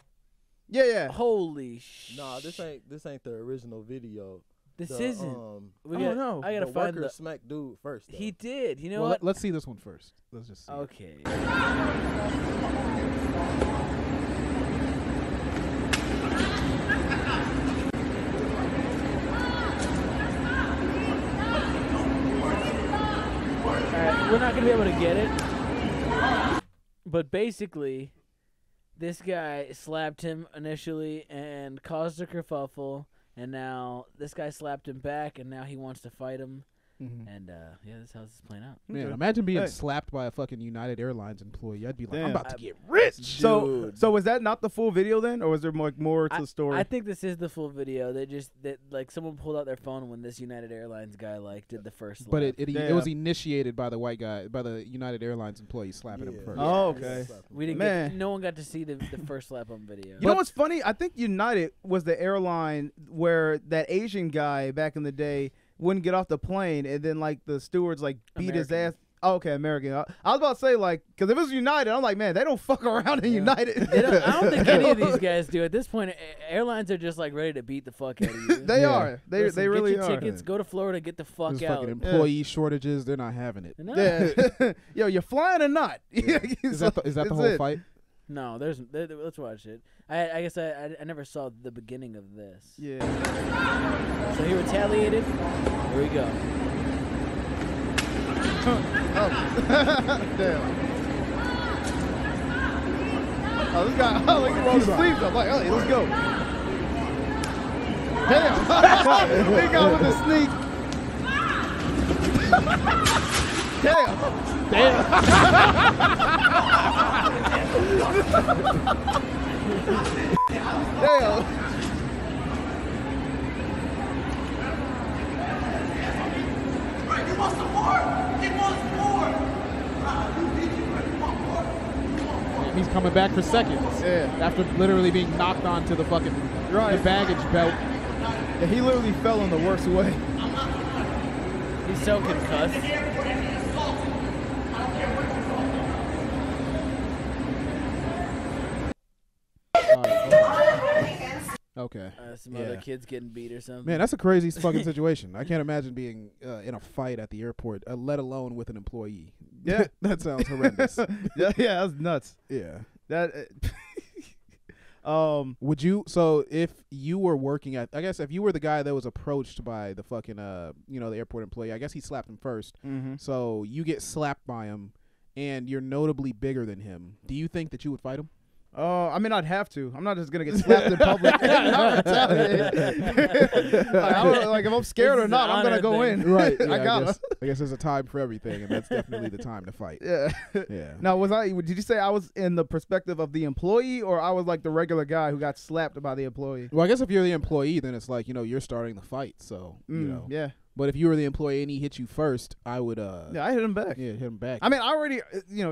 Yeah. Holy shit. Nah, this ain't the original video. This The, isn't. Oh, no. I gotta the find worker the. smacked dude first. Though. He did. You know Well, what? let's see this one first. Let's just see. Okay. Alright, we're not gonna be able to get it. But basically, this guy slapped him initially and caused a kerfuffle, and now this guy slapped him back, and now he wants to fight him. Mhm. And yeah, that's how this is playing out. Man, Okay. imagine being Hey. slapped by a fucking United Airlines employee. I'd be like, I'm Damn. about to get rich. So was that not the full video then, or was there more to the story? I think this is the full video. Like someone pulled out their phone when this United Airlines guy like did the first. But lap. it was initiated by the white guy, by the United Airlines employee slapping him Yeah. first. Oh, okay. we didn't Man. get. No one got to see the first lap on video. You know what's funny? I think United was the airline where that Asian guy back in the day wouldn't get off the plane, and then like the stewards like beat his ass. American. Oh, okay, American. I was about to say like, because if it was United, I'm like, man, they don't fuck around in Yeah. United. I don't think any of these guys do. At this point, airlines are just like ready to beat the fuck out of you. They Yeah. are. They Listen, really get your are. tickets. Go to Florida. Get the fuck There's out. fucking employee shortages. They're not having it. No, Yeah. Yo, you're flying or not? Is that the That's whole it. fight? no. Let's watch it. I guess I never saw the beginning of this. Yeah. So he retaliated. Here we go. Damn. Oh, this guy, like he rolled his sleeves up. Like, hey, let's go. Damn. He got with the sneak. Damn. He's coming back for seconds. Yeah. After literally being knocked onto the fucking Right. the baggage belt. Yeah, he literally fell in the worst way. He's so concussed. Okay. Some other kids getting beat or something. Man, that's a crazy fucking situation. I can't imagine being in a fight at the airport, let alone with an employee. Yeah. That sounds horrendous. Yeah, that's nuts. Yeah. That. Would you? So if you were working at, I guess if you were the guy that was approached by the fucking the airport employee, I guess he slapped him first. Mm-hmm. So you get slapped by him, and you're notably bigger than him. Do you think that you would fight him? I mean, I'd have to. I'm not just gonna get slapped in public and not retaliate. Like if I'm scared This or is not, an I'm gonna honor go thing. in. Right. I gotta. I guess there's a time for everything, and that's definitely the time to fight. Yeah. Yeah. Now, did you say I was in the perspective of the employee, or I was like the regular guy who got slapped by the employee? Well, I guess if you're the employee, then it's like, you're starting the fight. So, Yeah. But if you were the employee and he hit you first, I would, Yeah, I hit him back. hit him back. I mean, I already,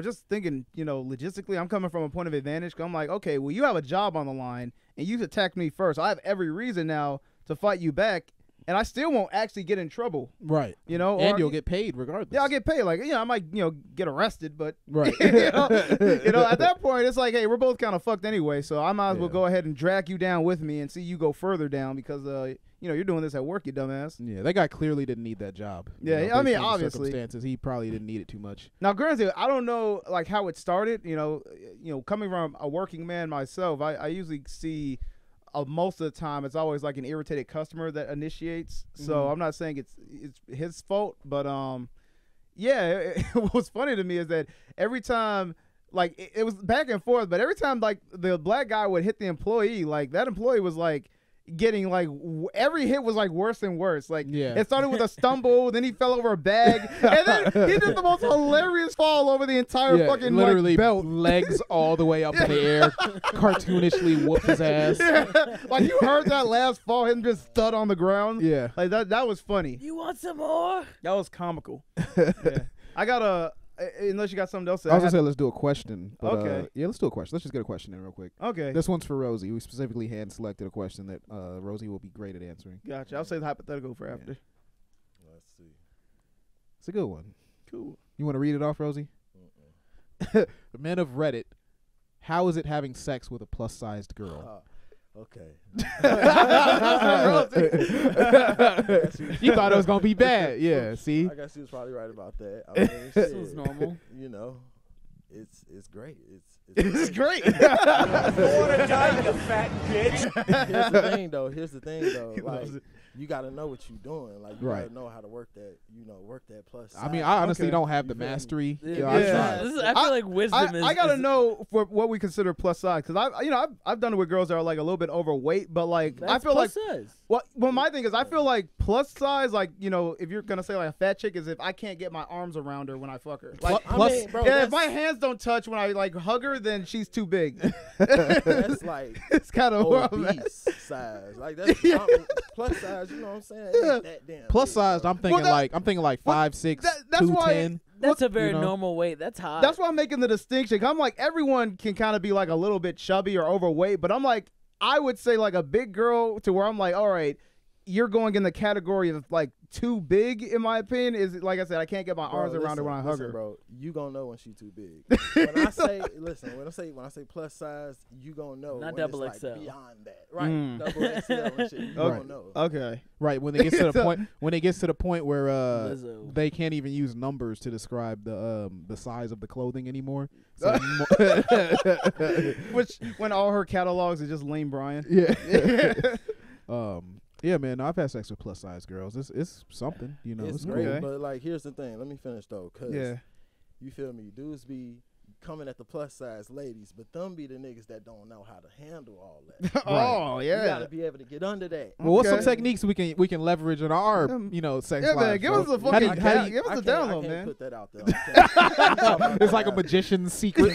just thinking, logistically, I'm coming from a point of advantage. 'Cause I'm like, okay, well, you have a job on the line, and you've attacked me first. I have every reason now to fight you back. and I still won't actually get in trouble. Right. You know, and you'll get paid regardless. Yeah, I'll get paid. Like, I might, get arrested, but right. At that point, it's like, hey, we're both kind of fucked anyway, so I might as well go ahead and drag you down with me and see you go further down because, you're doing this at work, you dumbass. Yeah, that guy clearly didn't need that job. Yeah, I mean, obviously, circumstances, he probably didn't need it too much. Now, granted, I don't know like how it started. Coming from a working man myself, I usually see most of the time it's always like an irritated customer that initiates. So I'm not saying it's his fault, but what's funny to me is that every time. Like it was back and forth, but every time like the black guy would hit the employee, like that employee was like getting like every hit was like worse and worse. Like it started with a stumble, then he fell over a bag, and then he did the most hilarious fall over the entire fucking literally belt, legs all the way up in the air, cartoonishly whooped his ass. Like you heard that last fall, him just thud on the ground. Yeah, like that was funny. You want some more? That was comical. I got unless you got something else to I was going to say, let's do a question. But, okay. Let's do a question. Let's just get a question in real quick. Okay. This one's for Rosie. We specifically hand-selected a question that Rosie will be great at answering. Gotcha. I'll say the hypothetical for after. Let's see. It's a good one. Cool. You want to read it off, Rosie? The men of Reddit, how is it having sex with a plus-sized girl? Okay. You thought it was gonna be bad, yeah. See, I guess he was probably right about that. I mean, this was normal. It's great. It's great. You wanna die, you fat bitch? Here's the thing though. Like, you gotta know what you're doing. Like, you gotta know how to work that. Work that plus size. I mean, I honestly don't have the mastery. I feel like wisdom is. I gotta know for what we consider plus size because I've done it with girls that are like a little bit overweight, but like I feel like size. Well, my thing is I feel like plus size, like if you're gonna say like a fat chick, is if I can't get my arms around her when I fuck her. Like, if my hands don't touch when I like hug her, then she's too big. That's like it's kind of obese size. Like that's plus size. You know what I'm saying? It ain't that damn plus big, size. bro. I'm thinking like 5'6", 210. That's a very normal weight. That's hot. That's why I'm making the distinction. I'm like everyone can kind of be like a little bit chubby or overweight, but I'm like I would say like a big girl to where I'm like, all right, you're going in the category of like too big, in my opinion. Is like I said, I can't get my arms around her when I hug her. Bro, you gonna know when she's too big. When I say, when I say plus size, you gonna know. Not when double it's XL. like beyond that, right? Double XL and shit. You gonna know. Okay. Right, when it gets to the point where they can't even use numbers to describe the size of the clothing anymore. So which when all her catalogs are just Lane Bryant. Yeah. Yeah, man. No, I've had sex with plus size girls. It's something, It's cool. great, but like here's the thing. Let me finish though, cause you feel me? Dudes be coming at the plus size ladies, but them be the niggas that don't know how to handle all that. Oh yeah, you gotta be able to get under that. Well, what's some techniques we can leverage in our sex lives? Man, give us the fucking give us the download, man. Put that out there. It's like a magician's secret.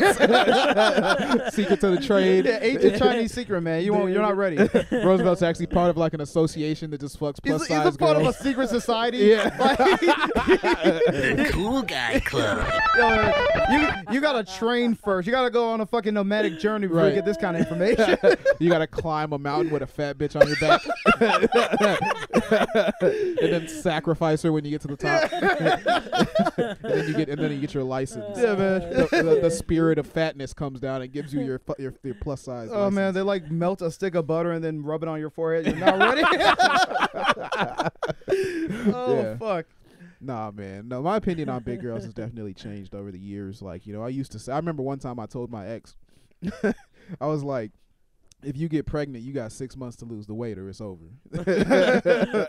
Secret to the trade. Yeah, ancient Chinese secret, man. You're not ready. Roosevelt's actually part of like an association that just fucks plus size he's a part girls. of a secret society. Yeah. The cool guy club. You gotta train first. You gotta go on a fucking nomadic journey before you get this kind of information. You gotta climb a mountain with a fat bitch on your back, and then sacrifice her when you get to the top. and then you get your license. Yeah, man. The spirit of fatness comes down and gives you your plus size. Oh license. man, they like melt a stick of butter and then rub it on your forehead. You're not ready. Fuck. Nah, man. No, my opinion on big girls has definitely changed over the years. Like, I used to say, I remember one time I told my ex, I was like, if you get pregnant, you got 6 months to lose the weight or it's over.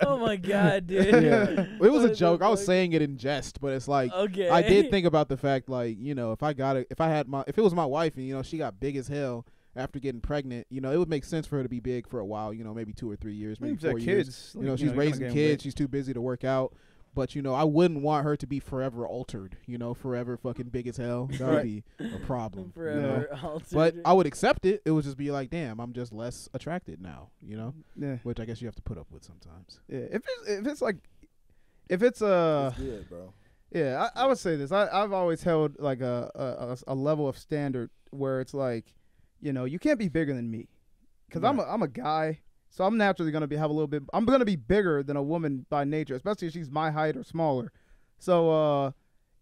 Oh my God, dude. Yeah. It was a joke. I was saying it in jest, but it's like, okay. I did think about the fact, like, if it was my wife and, she got big as hell after getting pregnant, it would make sense for her to be big for a while, maybe 2 or 3 years, maybe 4 years. She's raising kids. She's too busy to work out. But, I wouldn't want her to be forever altered, forever fucking big as hell. That would be a problem. Forever altered. But I would accept it. It would just be like, damn, I'm just less attracted now, Yeah. Which I guess you have to put up with sometimes. Yeah. If it's It's good, bro. Yeah, I would say this. I've always held like a level of standard where it's like, you can't be bigger than me. Because I'm a guy. So I'm naturally going to have a little bit. I'm going to be bigger than a woman by nature, especially if she's my height or smaller. So,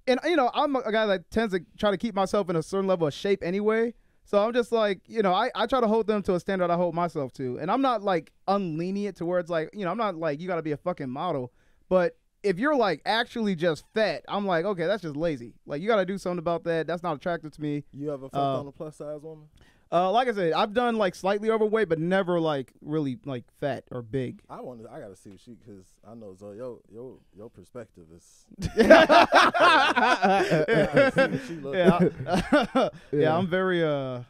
and you know, I'm a guy that tends to try to keep myself in a certain level of shape anyway. So I'm just like, you know, I try to hold them to a standard I hold myself to. And I'm not like unlenient to where it's like, you know, I'm not like, you got to be a fucking model. But if you're like actually just fat, I'm like, okay, that's just lazy. Like, you got to do something about that. That's not attractive to me. You ever fucked on a plus size woman? Like I said, I've done like slightly overweight, but never like really like fat or big. I gotta see what she, because I know Zoe, your perspective is. Yeah, I'm very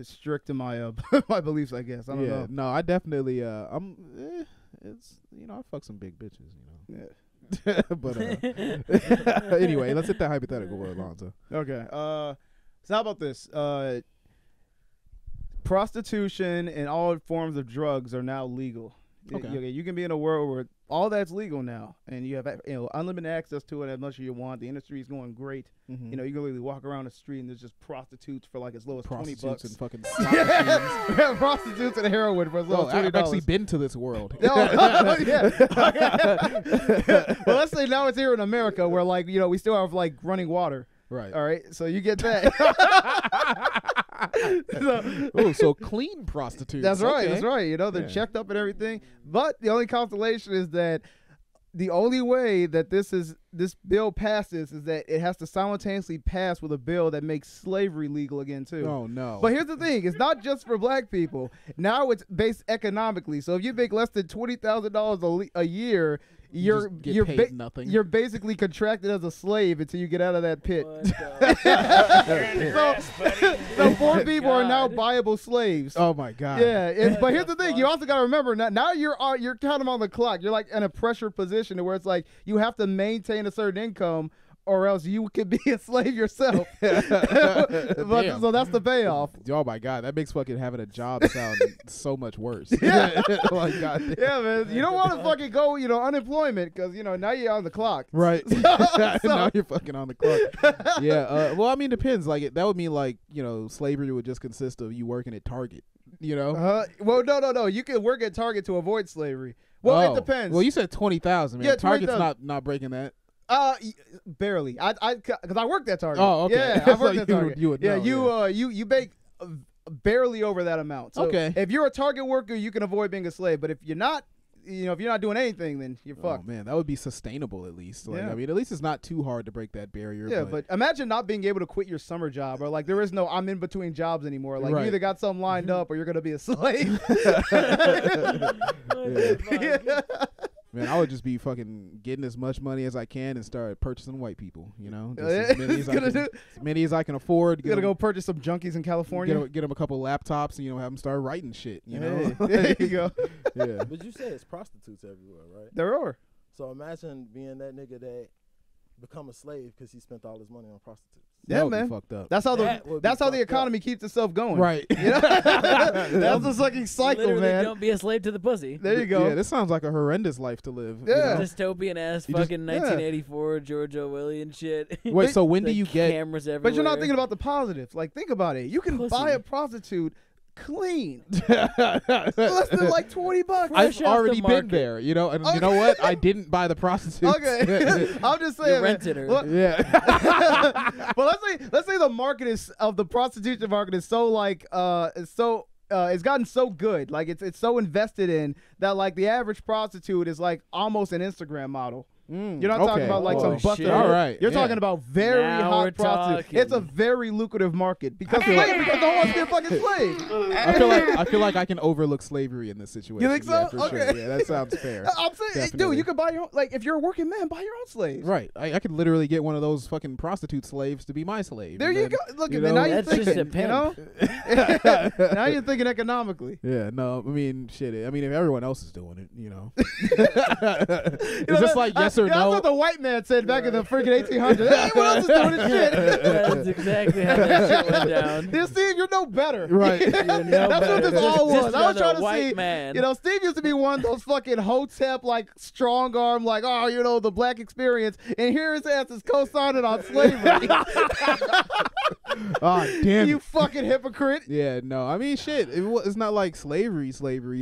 strict in my my beliefs, I guess. I don't know. No, I definitely it's, you know, I fuck some big bitches, you know. Yeah. But anyway, let's hit that hypothetical word, Alonzo. Okay. So how about this? Prostitution and all forms of drugs are now legal. Okay. You can be in a world where all that's legal now, and you have unlimited access to it as much as you want. The industry is going great. Mm-hmm. You know, you can literally walk around the street and there's just prostitutes for like as low as $20 and fucking yeah, prostitutes and heroin for as low as $20. I've actually been to this world. Yeah. Well, let's say now it's here in America where, like, you know, we still have like running water. Right. All right. So you get that. So clean prostitutes. That's right. Okay. That's right. You know, they're checked up and everything. But the only consolation is that the only way that this bill passes is that it has to simultaneously pass with a bill that makes slavery legal again too. Oh no. But here's the thing, it's not just for black people. Now it's based economically. So if you make less than $20,000 a year, you're paid nothing. You're basically contracted as a slave until you get out of that pit. So poor people are now viable slaves. Oh my God. Yeah, but here's the thing: you also got to remember now you're kind of on the clock. You're like in a pressure position where it's like you have to maintain a certain income, or else you could be a slave yourself. So that's the payoff. Oh my God, that makes fucking having a job sound so much worse. Yeah. Like, God damn. Yeah, man. You don't want to fucking go, you know, unemployment because, you know, now you're on the clock. Right. Now you're fucking on the clock. Yeah. Well, I mean, depends. Like, that would mean, like, you know, slavery would just consist of you working at Target. You know? Well, no. You can work at Target to avoid slavery. Well, it depends. Well, you said 20,000, man. Yeah, Target's not breaking that. Barely. Because I worked at Target. Oh, okay. Yeah, I worked at Target. You would know, you make barely over that amount. So okay. If you're a Target worker, you can avoid being a slave. But if you're not, you know, if you're not doing anything, then you're fucked. Oh man, that would be sustainable at least. Like, yeah. I mean, at least it's not too hard to break that barrier. Yeah, but imagine not being able to quit your summer job, or like there is no I'm in between jobs anymore. Like you either got something lined up or you're gonna be a slave. Man, I would just be fucking getting as much money as I can and start purchasing white people, you know? Just as many as I can afford. You gotta go purchase some junkies in California. Get them a couple laptops and, you know, have them start writing shit, you know? There you go. Yeah. But you said it's prostitutes everywhere, right? There are. So imagine being that nigga that become a slave because he spent all his money on prostitutes. Yeah, man. Fucked up. That's how the economy keeps itself going. Right. You know? That's the fucking cycle, Literally, man. don't be a slave to the pussy. There you go. Yeah, this sounds like a horrendous life to live. Yeah. You know? Dystopian ass fucking 1984 George Orwellian shit. Wait, so when do you get cameras everywhere? But you're not thinking about the positives. Like, think about it. You can buy a prostitute clean. Less than like $20. I've already been there, you know, and you know what? I didn't buy the prostitutes. Okay. I'm just saying. You rented her. Yeah. But let's say the market of the prostitution market is so like it's gotten so good, like it's so invested in that like the average prostitute is like almost an Instagram model. You're not talking about like some buster. All right. You're talking about very hot prostitutes. It's a very lucrative market because no one wants to be a fucking slave. I feel like I can overlook slavery in this situation. You think so? Yeah, for Okay. Sure. Yeah, that sounds fair. I'm saying, Definitely. dude, you can buy your own. Like, if you're a working man, buy your own slaves. Right. I could literally get one of those fucking prostitute slaves to be my slave. There you go. Look at me. Now you're thinking. You know? Now you're thinking economically. Yeah. No. I mean, shit. I mean, if everyone else is doing it, you know. It's just like yes or no. That's what the white man said back in the freaking 1800s. Everyone else is doing this shit. That's exactly how that shit went down. Then Steve, you're no better. Right. That's what this all was. I was trying to white see. Man. You know, Steve used to be one of those fucking hotep, like strong arm, like, oh, you know, the black experience. And here his ass is co-signing on slavery. Oh, damn You it. fucking hypocrite. Yeah, no. I mean, shit. It's not like slavery,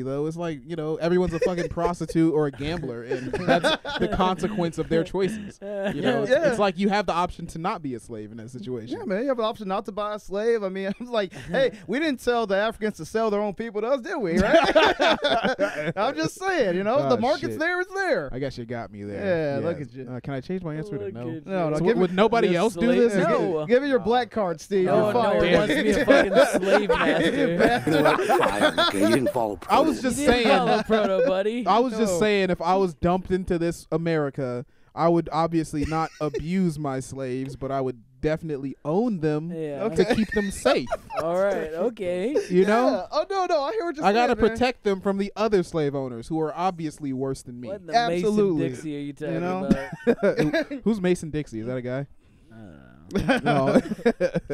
though. It's like, everyone's a fucking prostitute or a gambler, and that's the consequence of their choices. It's like you have the option to not be a slave in that situation. Yeah, man, you have an option not to buy a slave. I mean, I'm like, hey, we didn't tell the Africans to sell their own people to us, did we? Right? I'm just saying, the market's there, it's there. I guess you got me there. Yeah, look at you. Can I change my answer to no? No, So would nobody else do this? No. Give me your black card, Steve. No, You're no fired. one wants to be a fucking slave master. You didn't follow I was just saying. Follow proto, buddy. I was just saying, if I was dumped into this America, I would obviously not abuse my slaves, but I would definitely own them to keep them safe. All right, okay. You know? Yeah. Oh, no, I hear what you're saying. I gotta man. protect them from the other slave owners who are obviously worse than me. What in the Absolutely. Mason Dixie are you talking about? Who's Mason Dixie? Is that a guy? I don't know. No.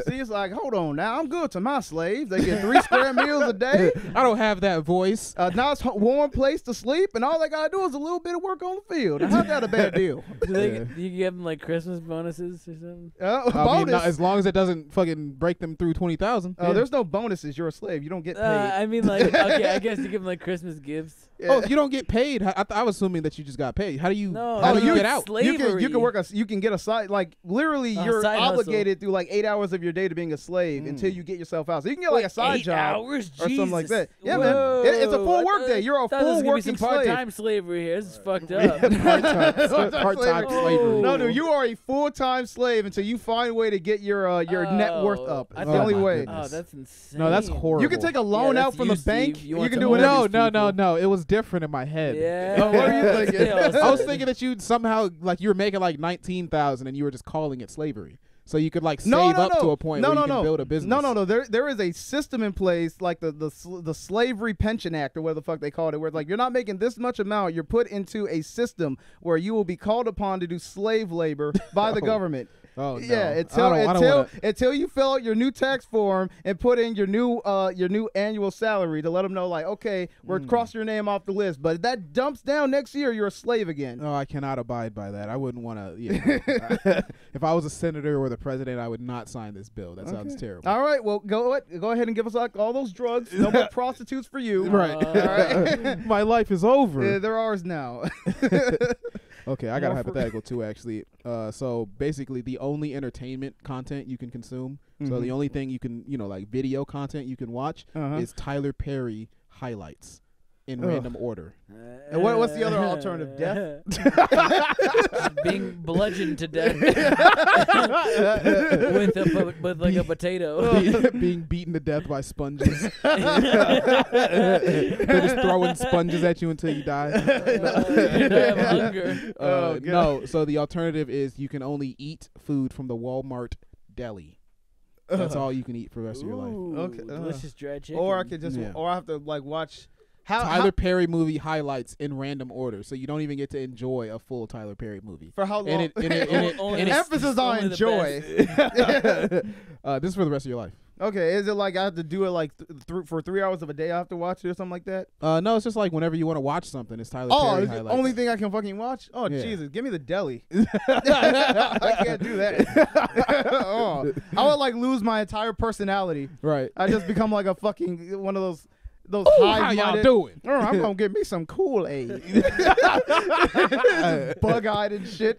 See, it's like, hold on now. I'm good to my slaves. They get 3 square meals a day. I don't have that voice. Nice warm place to sleep, and all they gotta do is a little bit of work on the field. Now, how's that a bad deal? Do you give them like Christmas bonuses or something? I Bonus. mean, as long as it doesn't fucking break them through 20,000. There's no bonuses. You're a slave. You don't get paid. I mean, like, okay, I guess you give them like Christmas gifts. Yeah. Oh, you don't get paid. I was assuming that you just got paid. How do you? No, how do you no, get out? slavery. You can work you can get a side, like literally you're side obligated through like 8 hours of your day to being a slave until you get yourself out. So you can get like a side 8 job hours? or something like that. Jesus. Yeah, Whoa. man. It's a full work day. You're a thought there was full gonna be working some slave. part-time slavery here. This is fucked up. Part-time slavery. No, dude, you are a full-time slave until you find a way to get your net worth up. It's the Oh only my way. goodness. Oh, that's insane. No, that's horrible. You can take a loan Yeah, out that's from you, the bank. Steve. You, You want can to do own whatever. No. It was different in my head. Yeah. Oh, what are you thinking? I was thinking that you'd somehow like you were making like 19,000 and you were just calling it slavery. So you could like save up to a point where you can build a business. No. There is a system in place, like the Slavery Pension Act or whatever the fuck they called it, where it's like you're not making this much amount. You're put into a system where you will be called upon to do slave labor by the government. Oh no. Yeah, until you fill out your new tax form and put in your new annual salary to let them know, like, okay, we're crossing your name off the list. But if that dumps down next year, you're a slave again. Oh, I cannot abide by that. I wouldn't want to. If I was a senator or the president, I would not sign this bill. That sounds terrible. All right, well, go ahead and give us like all those drugs. No more prostitutes for you. Right. All right. My life is over. They're ours now. Okay, I got a hypothetical too, actually. So basically, the only entertainment content you can consume, so the only thing you can, like video content you can watch is Tyler Perry highlights in random order. And what's the other alternative? Death? Being bludgeoned to death with like a potato. Being beaten to death by sponges. They're just throwing sponges at you until you die. Have hunger. No, so the alternative is you can only eat food from the Walmart deli. That's all you can eat for the rest of your life. Okay. Delicious dry chicken. Or I could just, Yeah. or I have to like watch Tyler Perry movie highlights in random order, so you don't even get to enjoy a full Tyler Perry movie. For how long? And emphasis on only the enjoy. This is for the rest of your life. Okay, is it like I have to do it like for 3 hours of a day I have to watch it or something like that? No, it's just like whenever you want to watch something, it's Tyler Oh, Perry it's the highlights. only thing I can fucking watch? Oh, Yeah. Jesus, give me the deli. I can't do that. I would like lose my entire personality. Right. I just become like a fucking one of those Ooh, how y'all doing? Oh, I'm gonna get me some Kool-Aid. Bug-eyed and shit.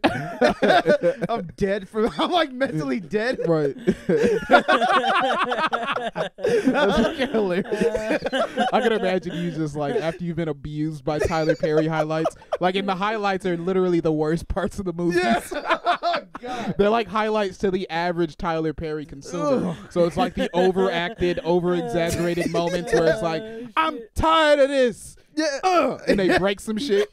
I'm dead I'm like mentally dead. Right. That's fucking hilarious. I can imagine you just like after you've been abused by Tyler Perry highlights. Like in the highlights are literally the worst parts of the movies. Yes. Oh, God. They're like highlights to the average Tyler Perry consumer. So it's like the overacted, over-exaggerated moments where it's like, I'm tired of this. Yeah. And they break some shit.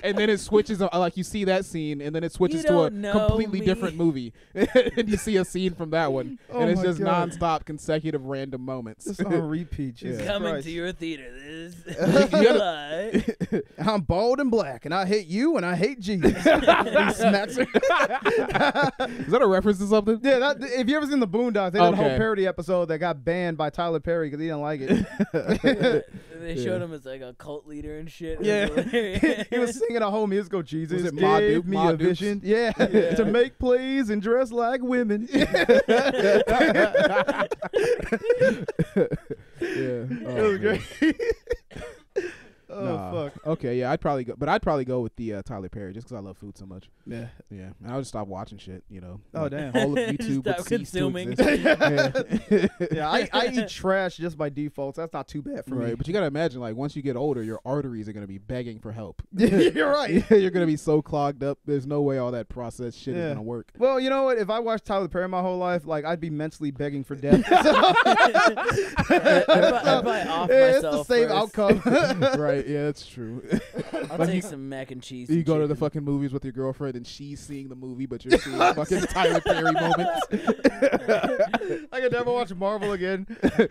And then it switches, like you see that scene, and then it switches to a completely different movie. And you see a scene from that one. And it's just nonstop consecutive random moments. Just on repeat. Jesus Coming Christ. to your theater. This is July. I'm bald and black, and I hate you, and I hate Jesus. He smacks her. Is that a reference to something? Yeah, if you ever seen the Boondocks, they did a whole parody episode that got banned by Tyler Perry because he didn't like it. they showed him as like a cult leader and shit. Yeah, he was singing a whole musical. Jesus it gave me Ma a Dukes? vision. Yeah, to make plays and dress like women. Yeah. It was great. Fuck. Okay, yeah, I'd probably go with the Tyler Perry just because I love food so much. Yeah. Yeah, and I'll just stop watching shit. You know. Oh, Like, damn. All of YouTube would Stop cease to consuming. exist. Yeah, I eat trash just by default. So that's not too bad for me. Right, but you gotta imagine, like, once you get older, your arteries are gonna be begging for help. You're right. You're gonna be so clogged up. There's no way all that processed shit is gonna work. Well, you know what? If I watched Tyler Perry my whole life, like I'd be mentally begging for death. I'd probably off It's myself the same first. outcome. Right? Yeah, that's true. I'll Like, take some mac and cheese. you and go to the chicken. fucking movies with your girlfriend and she's seeing the movie, but you're seeing fucking Tyler Perry moments. I could never watch Marvel again.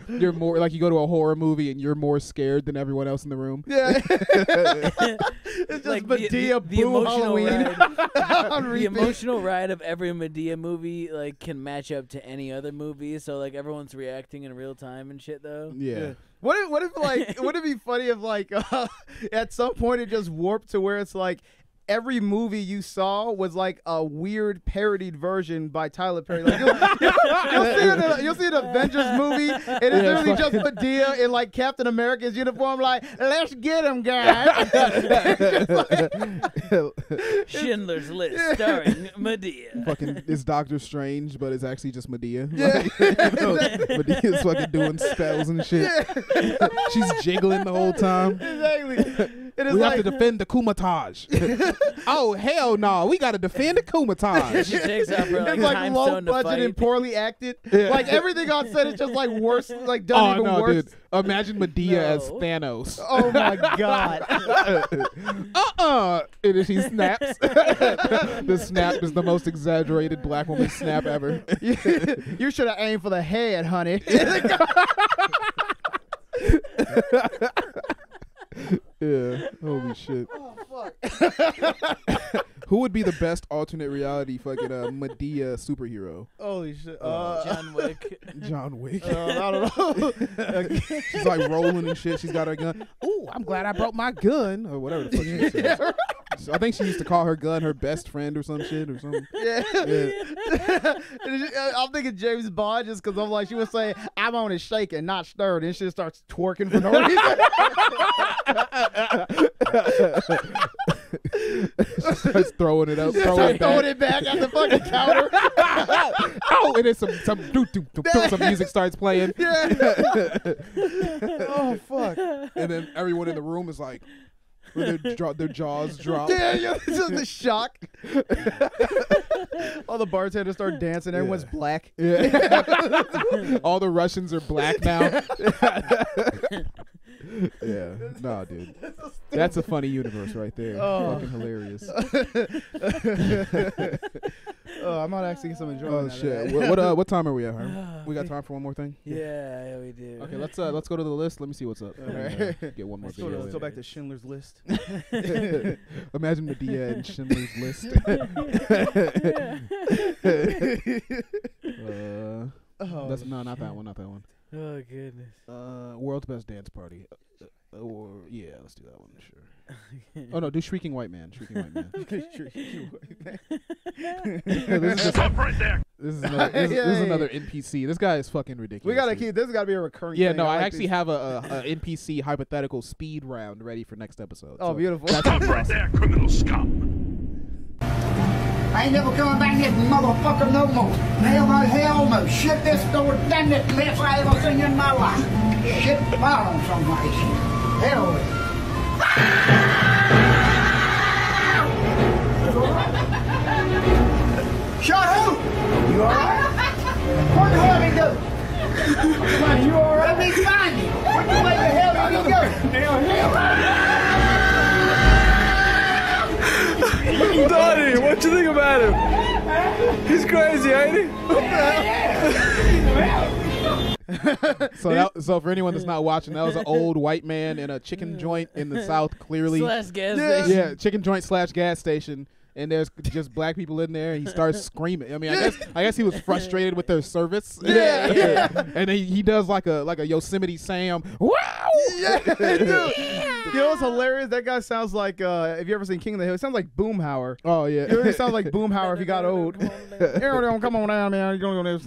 You're more like you go to a horror movie and you're more scared than everyone else in the room. Yeah. It's just Like Medea the Boo emotional Halloween. ride. On The repeat. emotional ride of every Medea movie like can match up to any other movie, so like everyone's reacting in real time and shit though. Yeah. What if like would it be funny if like at some point it just warped to where it's like every movie you saw was like a weird parodied version by Tyler Perry. Like you'll see an Avengers movie and it's literally just Medea in like Captain America's uniform, like let's get him, guys. Schindler's List starring Medea. Fucking it's Doctor Strange, but it's actually just Medea. Yeah. Like, Medea's fucking doing spells and shit. She's jiggling the whole time. Exactly. It is We like have to defend the Kumatage. Oh hell no, we gotta defend the Kumatage. She takes out her like, it's like time low stone to budget fight. and poorly acted. Yeah. Like everything on set is just like worse, like done Oh even no, worse. dude! Imagine Medea as No. Thanos. Oh my god. And she snaps. The snap is the most exaggerated black woman snap ever. You should have aimed for the head, honey. Yeah. Holy shit. Oh fuck. Who would be the best alternate reality fucking Medea superhero? Holy shit. John Wick. John Wick. I don't know. She's like rolling and shit. She's got her gun. Ooh, I'm glad I brought my gun or whatever the fuck she says. So I think she used to call her gun her best friend or some shit or something. Yeah. I'm thinking James Bond just because I'm like, she was saying, I'm only shaking, not stirred. And she just starts twerking for no reason. She starts throwing it up, Throwing it back at the fucking counter. Oh, and then some music starts playing. Yeah. Oh, fuck. And then everyone in the room is like, their jaws drop. Yeah, it's just the shock. All the bartenders start dancing. Everyone's black. Yeah. All the Russians are black now. Yeah. No, dude. That's a funny universe right there. Oh. Fucking hilarious. Oh, I might actually get some enjoyment. Oh shit. What time are we at, Herm? We got time for one more thing? Yeah, we do. Okay, let's go to the list. Let me see what's up. Get one more video. Let's go back to Schindler's List. Imagine Medea and Schindler's List. That's not that one. Not that one. Oh goodness. World's Best Dance Party. Or yeah, let's do that one. Sure. Oh no, do Shrieking White Man. Shrieking White Man. Stop right there. This is another NPC. This guy is fucking ridiculous. We gotta dude. keep. This has got to be a recurring. Yeah, thing. no, I like actually these. have a NPC hypothetical speed round ready for next episode. Oh, so beautiful. Stop right there, criminal scum. I ain't never coming back this motherfucker no more. Hell no. Shit this door, done this mess I ever seen in my life. Shit fire on somebody. Hell with it. Shot who? You alright? What the hell did he do? Come on, you alright? Let me find you. What the hell did he do? Donnie, what you think about him? He's crazy, ain't he? So for anyone that's not watching, that was an old white man in a chicken joint in the South, clearly. /gas station. Yeah, chicken joint /gas station. and there's just black people in there, and he starts screaming. I mean, I guess he was frustrated with their service. Yeah. And he does like a Yosemite Sam. Wow. Yeah, dude. You know what's hilarious? That guy sounds like have you ever seen King of the Hill? He sounds like Boomhauer. Oh yeah. You know, he sounds like Boomhauer if he got old. Come on down, man. You're gonna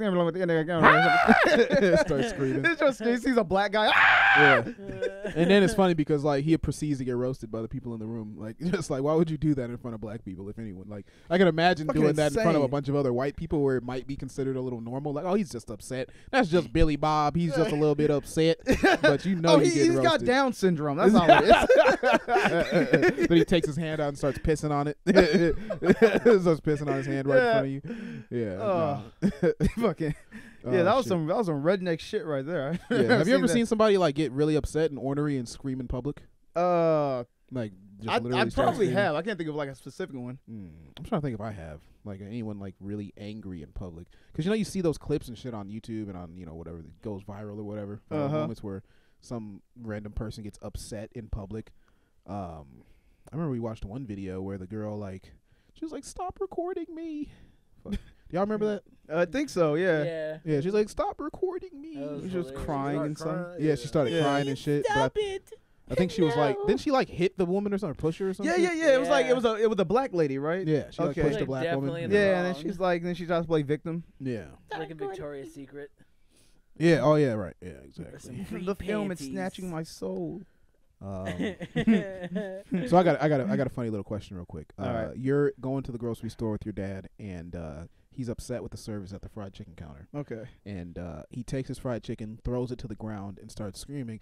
start screaming. It's just he sees a black guy. Yeah. And then it's funny because like he proceeds to get roasted by the people in the room. Like just like why would you do that in front of black people, if anyone? Like I can imagine Fucking doing that in front of a insane. bunch of other white people where it might be considered a little normal. Like, oh, he's just upset. That's just Billy Bob. He's just a little bit upset. But you know he's got roasted. Down syndrome. That's all it is. Then he takes his hand out and starts pissing on it. Starts pissing on his hand right in front of you. Yeah. Fucking. Yeah, that was some redneck shit right there. Yeah. Have you ever seen somebody like get really upset and ornery and scream in public? Like just I literally start probably screaming? have. I can't think of like a specific one. I'm trying to think if I have like anyone like really angry in public, because you see those clips and shit on YouTube and on whatever that goes viral or whatever. Moments where some random person gets upset in public. I remember we watched one video where the girl she was like, "Stop recording me." Y'all remember that? I think so. Yeah. Yeah. She's like, "Stop recording me." She was crying and stuff. Yeah, she started crying and shit. Stop it. I think she was like, didn't she like hit the woman or something, push her or something? Yeah. It was like it was a black lady, right? Yeah, she like pushed a black woman. Yeah, and then she's like, then she tries to play victim. Yeah. It's like a Victoria's Secret. Yeah. Oh yeah. Right. Yeah. Exactly. The film is snatching my soul. So I got a funny little question real quick. All right. You're going to the grocery store with your dad, and he's upset with the service at the fried chicken counter. Okay. And he takes his fried chicken, throws it to the ground, and starts screaming.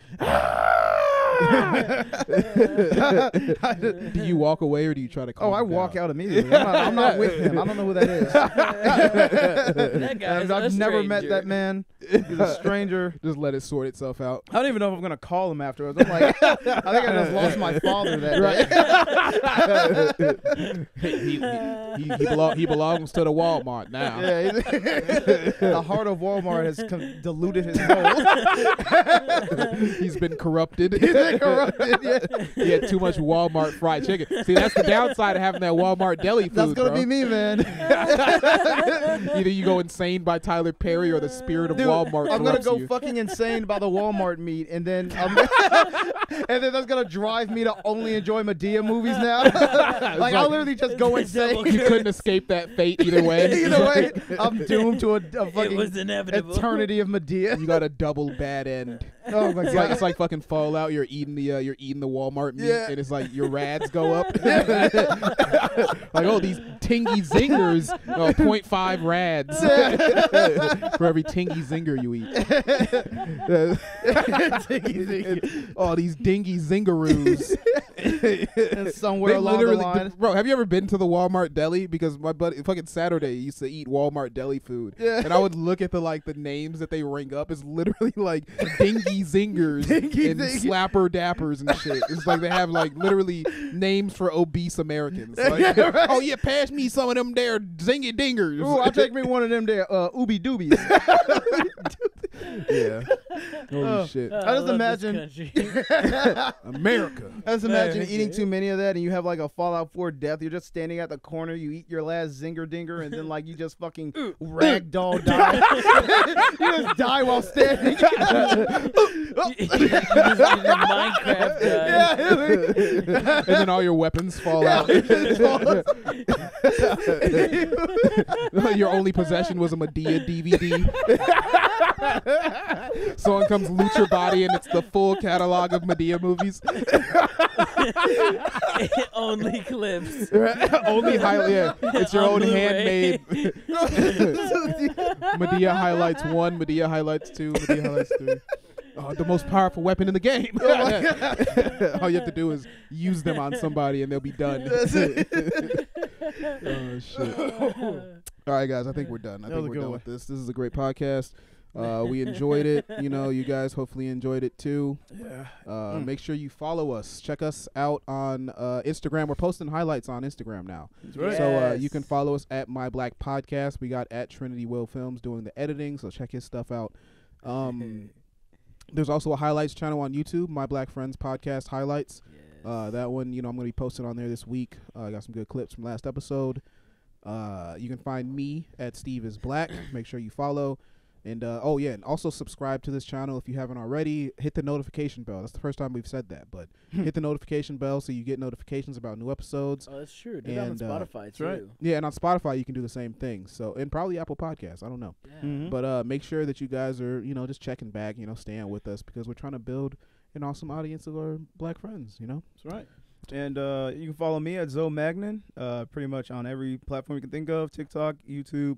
Do you walk away or do you try to calm him I walk down? out immediately. I'm not with him. I don't know who that is. That guy is I've a never met stranger. that man. He's a stranger. Just let it sort itself out. I don't even know if I'm gonna call him afterwards. I'm like, I think I just lost my father that day. He belongs to the Walmart now. Yeah, the heart of Walmart has diluted his soul. He's been corrupted. Corrupted, yeah. He had too much Walmart fried chicken. See, that's the downside of having that Walmart deli food. That's gonna bro. be me, man. Either you go insane by Tyler Perry or the spirit of Dude, Walmart. I'm gonna corrupts go you. fucking insane by the Walmart meat, and then that's gonna drive me to only enjoy Medea movies now. Like I'll literally just go insane. You couldn't escape that fate either way. Either way, I'm doomed to a It fucking was inevitable. eternity of Medea. You got a double bad end. Oh my god! It's like fucking Fallout. You're eating the Walmart meat, Yeah. and it's like your rads go up. Like, oh, these tingy-zingers, 0.5 rads for every tingy-zinger you eat. Oh, these dingy-zingaroos. Somewhere along the line. Bro, have you ever been to the Walmart deli? Because my buddy, fucking Saturday, used to eat Walmart deli food, and I would look at the names that they ring up. It's literally like dingy-zingers and slapper dappers and shit. It's like they have literally names for obese Americans. Like, Right. Oh yeah, pass me some of them there zingy dingers. Ooh, I'll take me one of them there ooby doobeys. Yeah. Holy shit. I just imagine America. I just imagine eating too many of that, and you have like a Fallout 4 death. You're just standing at the corner. You eat your last zinger dinger, and then you just fucking ragdoll die. You just die while standing. Minecraft And then all your weapons fall out. Your only possession was a Medea DVD. Someone comes loot your body and it's the full catalog of Medea movies. Only clips. Only highlight. Yeah, it's your On own Blu-ray. handmade. Medea highlights 1, Medea highlights 2, Medea highlights 3. The most powerful weapon in the game. All you have to do is use them on somebody and they'll be done. Oh shit! All right, guys, I think we're done. I think we're done with this. This is a great podcast. We enjoyed it. You guys hopefully enjoyed it too. Yeah. Make sure you follow us. Check us out on Instagram. We're posting highlights on Instagram now. That's right. So you can follow us at My Black Podcast. We got at Trinity Will Films doing the editing. So check his stuff out. There's also a highlights channel on YouTube, My Black Friends Podcast Highlights. That one, I'm going to be posting on there this week. I got some good clips from last episode. You can find me at Steve is Black. Make sure you follow. And and also subscribe to this channel if you haven't already. Hit the notification bell. That's the first time we've said that, but hit the notification bell so you get notifications about new episodes. Oh, that's true. Do that on Spotify too. Right. Yeah, and on Spotify you can do the same thing. So, and probably Apple Podcasts. I don't know. Yeah. But make sure that you guys are, just checking back, staying with us because we're trying to build an awesome audience of our Black friends. That's right. And you can follow me at Zoe Magnin, pretty much on every platform you can think of: TikTok, YouTube,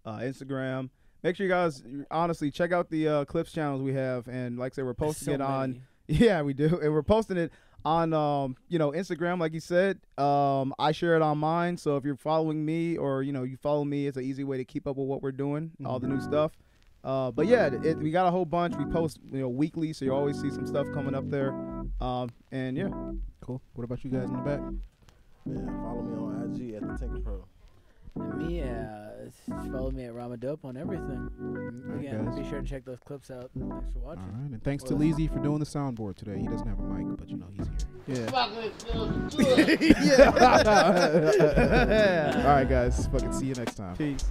Instagram. Make sure you guys honestly check out the clips channels we have, and like I said, we're posting it on. Yeah, we do, and we're posting it on Instagram, like you said. I share it on mine, so if you're following me or you follow me, it's an easy way to keep up with what we're doing, all the new stuff. But yeah, we got a whole bunch. We post weekly, so you always see some stuff coming up there. And yeah, cool. What about you guys in the back? Yeah, follow me on IG at the Tinker Pro. And me, follow me at Ramadope on everything. Again, be sure to check those clips out. Thanks for watching. All right, and thanks to Leezy for doing the soundboard today. He doesn't have a mic, but he's here. Yeah. All right, guys. Fucking see you next time. Peace.